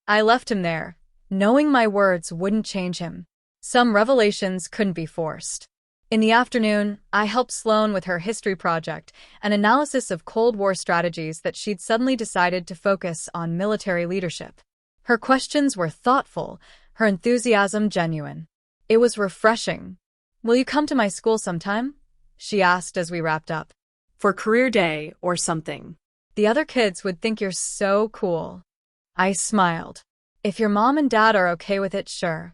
I left him there, knowing my words wouldn't change him. Some revelations couldn't be forced. In the afternoon, I helped Sloan with her history project, an analysis of Cold War strategies that she'd suddenly decided to focus on military leadership. Her questions were thoughtful, her enthusiasm genuine. It was refreshing. Will you come to my school sometime? She asked as we wrapped up. For career day or something. The other kids would think you're so cool. I smiled. If your mom and dad are okay with it, sure.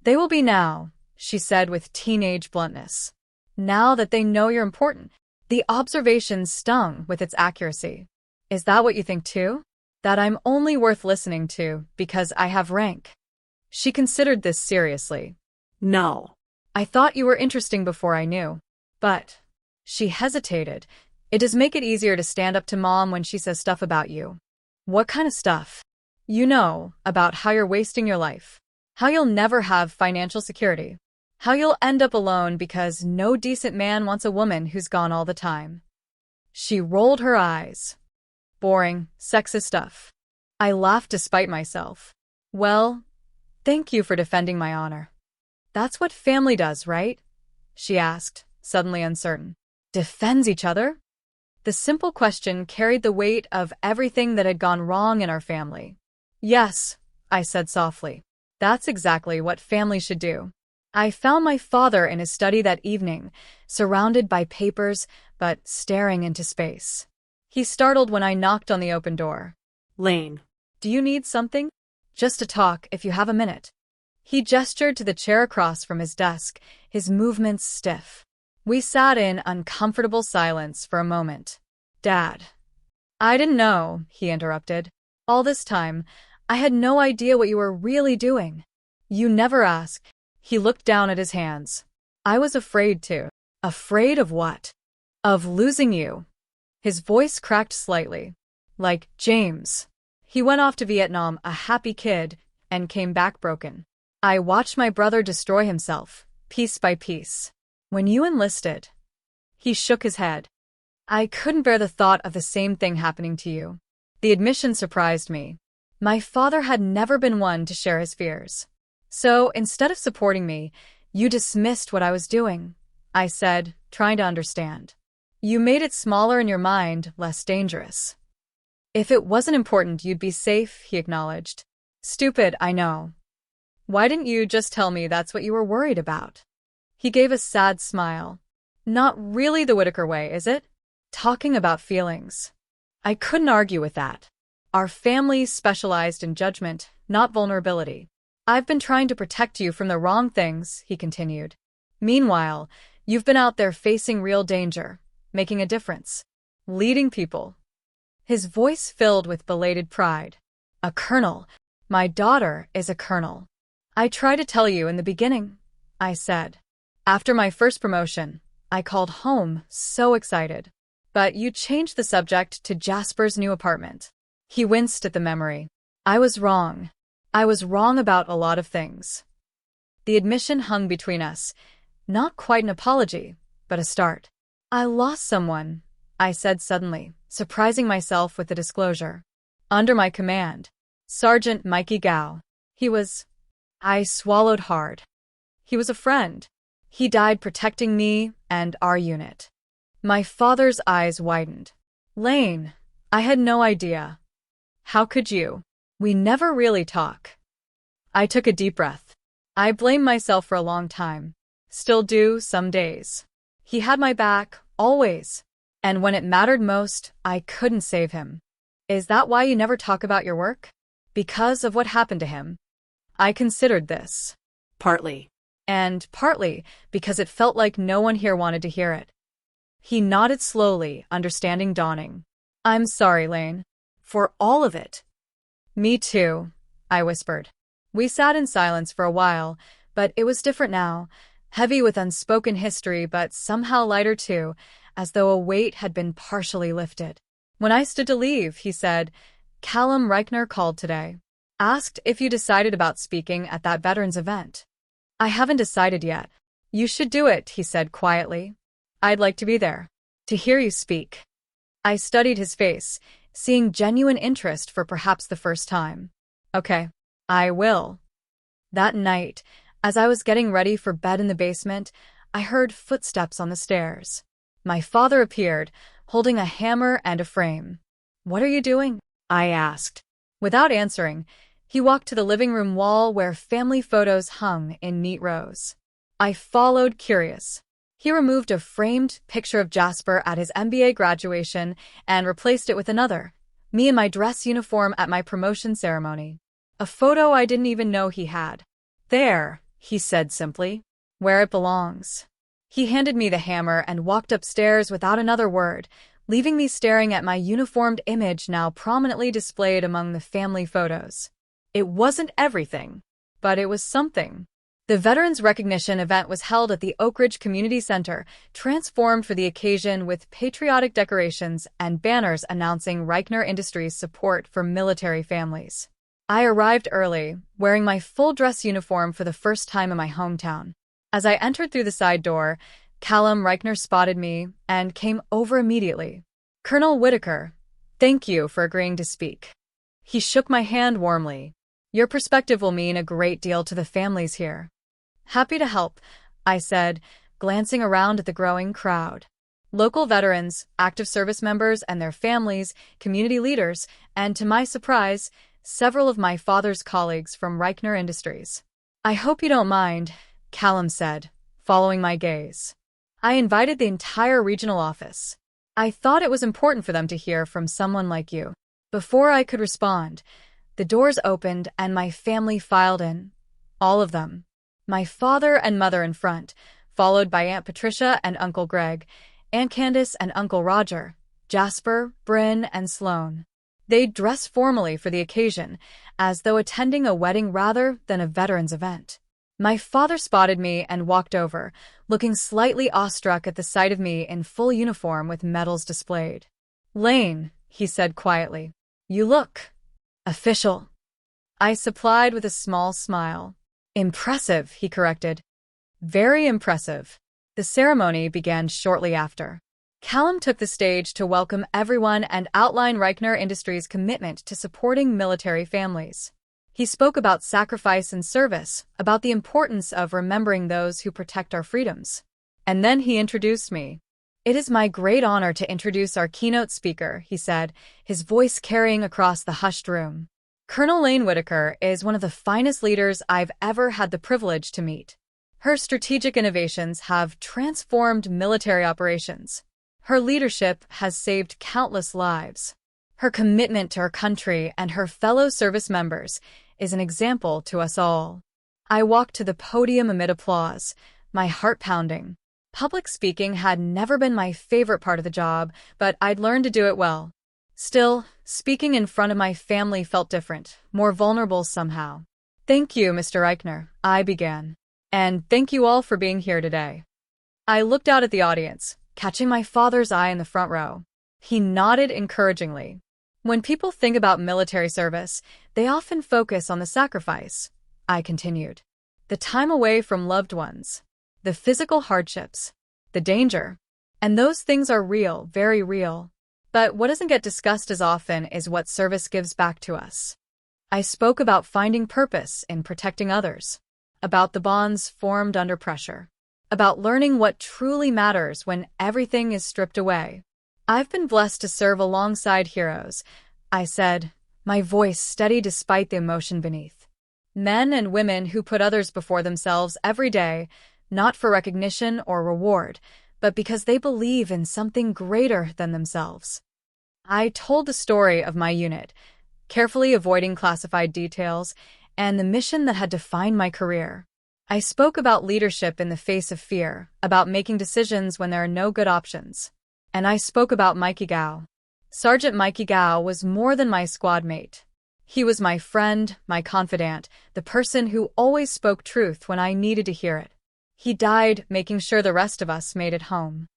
They will be now, she said with teenage bluntness. Now that they know you're important. The observation stung with its accuracy. Is that what you think too? That I'm only worth listening to because I have rank? She considered this seriously. No. I thought you were interesting before I knew. But... She hesitated. It does make it easier to stand up to mom when she says stuff about you. What kind of stuff? You know, about how you're wasting your life. How you'll never have financial security. How you'll end up alone because no decent man wants a woman who's gone all the time. She rolled her eyes. Boring, sexist stuff. I laughed despite myself. Well, thank you for defending my honor. That's what family does, right? She asked, suddenly uncertain. Defends each other? The simple question carried the weight of everything that had gone wrong in our family. Yes, I said softly. That's exactly what family should do. I found my father in his study that evening, surrounded by papers, but staring into space. He startled when I knocked on the open door. Laine. Do you need something? Just to talk, if you have a minute. He gestured to the chair across from his desk, his movements stiff. We sat in uncomfortable silence for a moment. Dad. I didn't know, he interrupted. All this time, I had no idea what you were really doing. You never asked. He looked down at his hands. I was afraid to. Afraid of what? Of losing you. His voice cracked slightly. Like James. He went off to Vietnam a happy kid and came back broken. I watched my brother destroy himself, piece by piece. When you enlisted, he shook his head. I couldn't bear the thought of the same thing happening to you. The admission surprised me. My father had never been one to share his fears. So, instead of supporting me, you dismissed what I was doing, I said, trying to understand. You made it smaller in your mind, less dangerous. If it wasn't important, you'd be safe, he acknowledged. Stupid, I know. Why didn't you just tell me that's what you were worried about? He gave a sad smile. Not really the Whitaker way, is it? talking about feelings. I couldn't argue with that. Our family specialized in judgment, not vulnerability. I've been trying to protect you from the wrong things, he continued. Meanwhile, you've been out there facing real danger, making a difference, leading people. His voice filled with belated pride. A colonel. My daughter is a colonel. I tried to tell you in the beginning, I said. After my first promotion, I called home so excited. But you changed the subject to Jasper's new apartment. He winced at the memory. I was wrong. I was wrong about a lot of things. The admission hung between us. Not quite an apology, but a start. I lost someone, I said suddenly, surprising myself with the disclosure. Under my command. Sergeant Mikey Gao. I swallowed hard. He was a friend. He died protecting me and our unit. My father's eyes widened. Laine, I had no idea. How could you? We never really talk. I took a deep breath. I blamed myself for a long time. Still do some days. He had my back, always. And when it mattered most, I couldn't save him. Is that why you never talk about your work? Because of what happened to him? I considered this. Partly. And partly because it felt like no one here wanted to hear it. He nodded slowly, understanding dawning. I'm sorry, Laine. For all of it. Me too, I whispered. We sat in silence for a while, but it was different now, heavy with unspoken history but somehow lighter too, as though a weight had been partially lifted. When I stood to leave, he said, Callum Reichner called today. Asked if you decided about speaking at that veterans event. I haven't decided yet. You should do it, he said quietly. I'd like to be there. To hear you speak. I studied his face, seeing genuine interest for perhaps the first time. Okay, I will. That night, as I was getting ready for bed in the basement, I heard footsteps on the stairs. My father appeared, holding a hammer and a frame. What are you doing? I asked. Without answering, he walked to the living room wall where family photos hung in neat rows. I followed, curious. He removed a framed picture of Jasper at his MBA graduation and replaced it with another, me in my dress uniform at my promotion ceremony. A photo I didn't even know he had. There, he said simply, where it belongs. He handed me the hammer and walked upstairs without another word, leaving me staring at my uniformed image now prominently displayed among the family photos. It wasn't everything, but it was something. The Veterans Recognition event was held at the Oak Ridge Community Center, transformed for the occasion with patriotic decorations and banners announcing Reichner Industries' support for military families. I arrived early, wearing my full dress uniform for the first time in my hometown. As I entered through the side door, Callum Reichner spotted me and came over immediately. Colonel Whitaker, thank you for agreeing to speak. He shook my hand warmly. Your perspective will mean a great deal to the families here. Happy to help, I said, glancing around at the growing crowd. Local veterans, active service members and their families, community leaders, and to my surprise, several of my father's colleagues from Reichner Industries. I hope you don't mind, Callum said, following my gaze. I invited the entire regional office. I thought it was important for them to hear from someone like you. Before I could respond, the doors opened and my family filed in. All of them. My father and mother in front, followed by Aunt Patricia and Uncle Greg, Aunt Candace and Uncle Roger, Jasper, Bryn, and Sloan. They dressed formally for the occasion, as though attending a wedding rather than a veterans event. My father spotted me and walked over, looking slightly awestruck at the sight of me in full uniform with medals displayed. Laine, he said quietly, you look official. I supplied with a small smile. Impressive, he corrected. Very impressive. The ceremony began shortly after. Callum took the stage to welcome everyone and outline Reichner Industries' commitment to supporting military families. He spoke about sacrifice and service, about the importance of remembering those who protect our freedoms. And then he introduced me. It is my great honor to introduce our keynote speaker, he said, his voice carrying across the hushed room. Colonel Laine Whitaker is one of the finest leaders I've ever had the privilege to meet. Her strategic innovations have transformed military operations. Her leadership has saved countless lives. Her commitment to her country and her fellow service members is an example to us all. I walked to the podium amid applause, my heart pounding. Public speaking had never been my favorite part of the job, but I'd learned to do it well. Still, speaking in front of my family felt different, more vulnerable somehow. "Thank you, Mr. Eichner," I began. "And thank you all for being here today." I looked out at the audience, catching my father's eye in the front row. He nodded encouragingly. "When people think about military service, they often focus on the sacrifice," I continued. "The time away from loved ones, the physical hardships, the danger. And those things are real, very real. But what doesn't get discussed as often is what service gives back to us." I spoke about finding purpose in protecting others, about the bonds formed under pressure, about learning what truly matters when everything is stripped away. "I've been blessed to serve alongside heroes," I said, my voice steady despite the emotion beneath. "Men and women who put others before themselves every day, not for recognition or reward, but because they believe in something greater than themselves." I told the story of my unit, carefully avoiding classified details, and the mission that had defined my career. I spoke about leadership in the face of fear, about making decisions when there are no good options. And I spoke about Mikey Gao. Sergeant Mikey Gao was more than my squad mate. He was my friend, my confidant, the person who always spoke truth when I needed to hear it. He died making sure the rest of us made it home.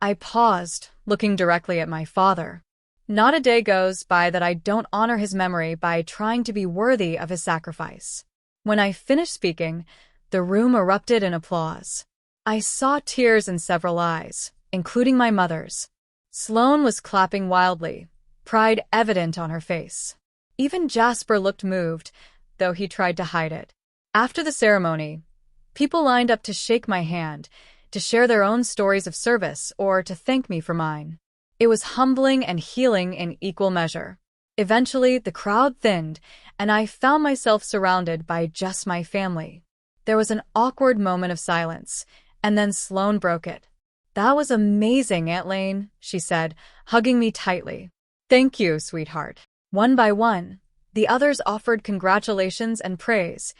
I paused, looking directly at my father. Not a day goes by that I don't honor his memory by trying to be worthy of his sacrifice. When I finished speaking, the room erupted in applause. I saw tears in several eyes, including my mother's. Sloan was clapping wildly, pride evident on her face. Even Jasper looked moved, though he tried to hide it. After the ceremony, people lined up to shake my hand, to share their own stories of service, or to thank me for mine. It was humbling and healing in equal measure. Eventually, the crowd thinned, and I found myself surrounded by just my family. There was an awkward moment of silence, and then Sloan broke it. "That was amazing, Aunt Laine," she said, hugging me tightly. "Thank you, sweetheart." One by one, the others offered congratulations and praise.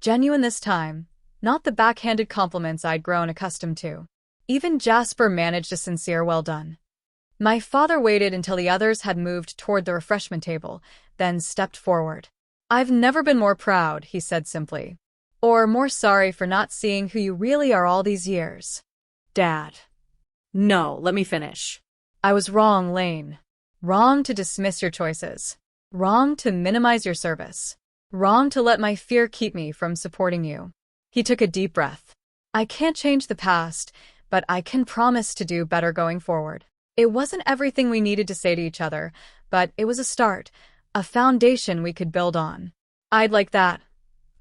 Genuine this time, not the backhanded compliments I'd grown accustomed to. Even Jasper managed a sincere "well done." My father waited until the others had moved toward the refreshment table, then stepped forward. "I've never been more proud," he said simply. "Or more sorry for not seeing who you really are all these years." Dad. No, let me finish. "I was wrong, Laine. Wrong to dismiss your choices. Wrong to minimize your service. Wrong to let my fear keep me from supporting you." He took a deep breath. "I can't change the past, but I can promise to do better going forward." It wasn't everything we needed to say to each other, but it was a start, a foundation we could build on. "I'd like that,"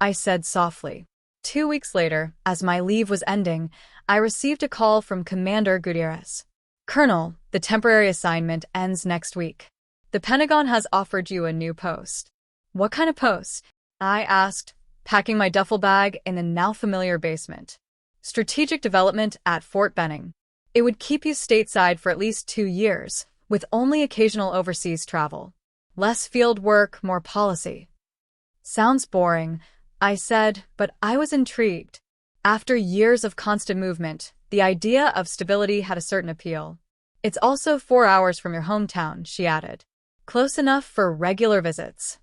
I said softly. 2 weeks later, as my leave was ending, I received a call from Commander Gutierrez. "Colonel, the temporary assignment ends next week. The Pentagon has offered you a new post." "What kind of post?" I asked, packing my duffel bag in the now familiar basement. "Strategic development at Fort Benning. It would keep you stateside for at least 2 years, with only occasional overseas travel. Less field work, more policy." "Sounds boring," I said, but I was intrigued. After years of constant movement, the idea of stability had a certain appeal. "It's also 4 hours from your hometown," she added. "Close enough for regular visits."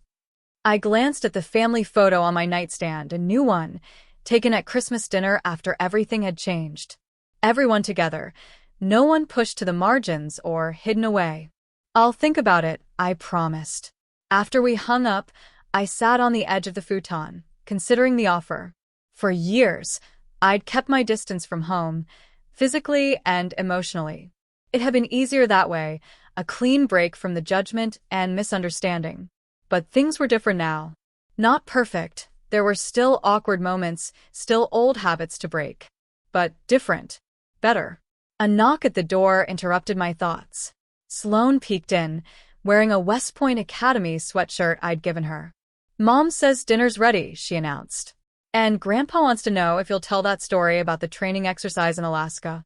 I glanced at the family photo on my nightstand, a new one, taken at Christmas dinner after everything had changed. Everyone together, no one pushed to the margins or hidden away. "I'll think about it," I promised. After we hung up, I sat on the edge of the futon, considering the offer. For years, I'd kept my distance from home, physically and emotionally. It had been easier that way, a clean break from the judgment and misunderstanding. But things were different now. Not perfect, there were still awkward moments, still old habits to break. But different. Better. A knock at the door interrupted my thoughts. Sloan peeked in, wearing a West Point Academy sweatshirt I'd given her. "Mom says dinner's ready," she announced. "And Grandpa wants to know if you'll tell that story about the training exercise in Alaska."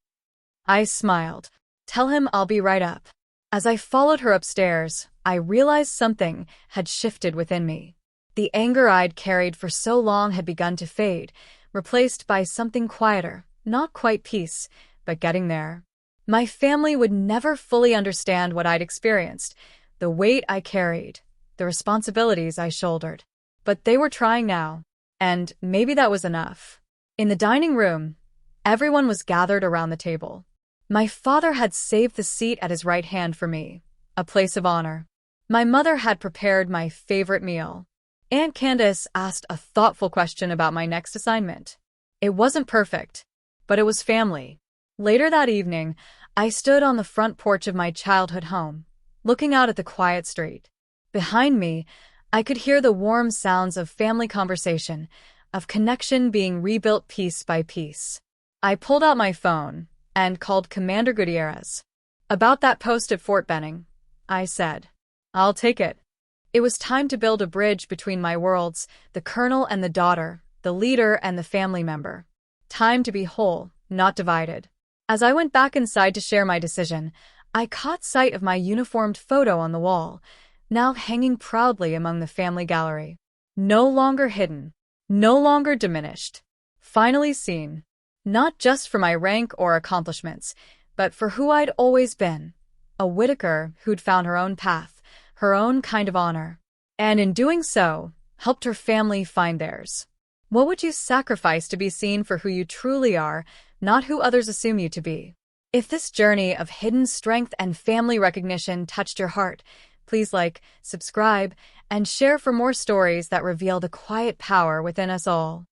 I smiled. Tell him I'll be right up." As I followed her upstairs, I realized something had shifted within me. The anger I'd carried for so long had begun to fade, replaced by something quieter, not quite peace, but getting there. My family would never fully understand what I'd experienced, the weight I carried, the responsibilities I shouldered. But they were trying now, and maybe that was enough. In the dining room, everyone was gathered around the table. My father had saved the seat at his right hand for me, a place of honor. My mother had prepared my favorite meal. Aunt Candace asked a thoughtful question about my next assignment. It wasn't perfect, but it was family. Later that evening, I stood on the front porch of my childhood home, looking out at the quiet street. Behind me, I could hear the warm sounds of family conversation, of connection being rebuilt piece by piece. I pulled out my phone and called Commander Gutierrez. "About that post at Fort Benning," I said. "I'll take it." It was time to build a bridge between my worlds, the colonel and the daughter, the leader and the family member. Time to be whole, not divided. As I went back inside to share my decision, I caught sight of my uniformed photo on the wall, now hanging proudly among the family gallery. No longer hidden, no longer diminished. Finally seen. Not just for my rank or accomplishments, but for who I'd always been. A Whitaker who'd found her own path, her own kind of honor. And in doing so, helped her family find theirs. What would you sacrifice to be seen for who you truly are, not who others assume you to be? If this journey of hidden strength and family recognition touched your heart, please like, subscribe, and share for more stories that reveal the quiet power within us all.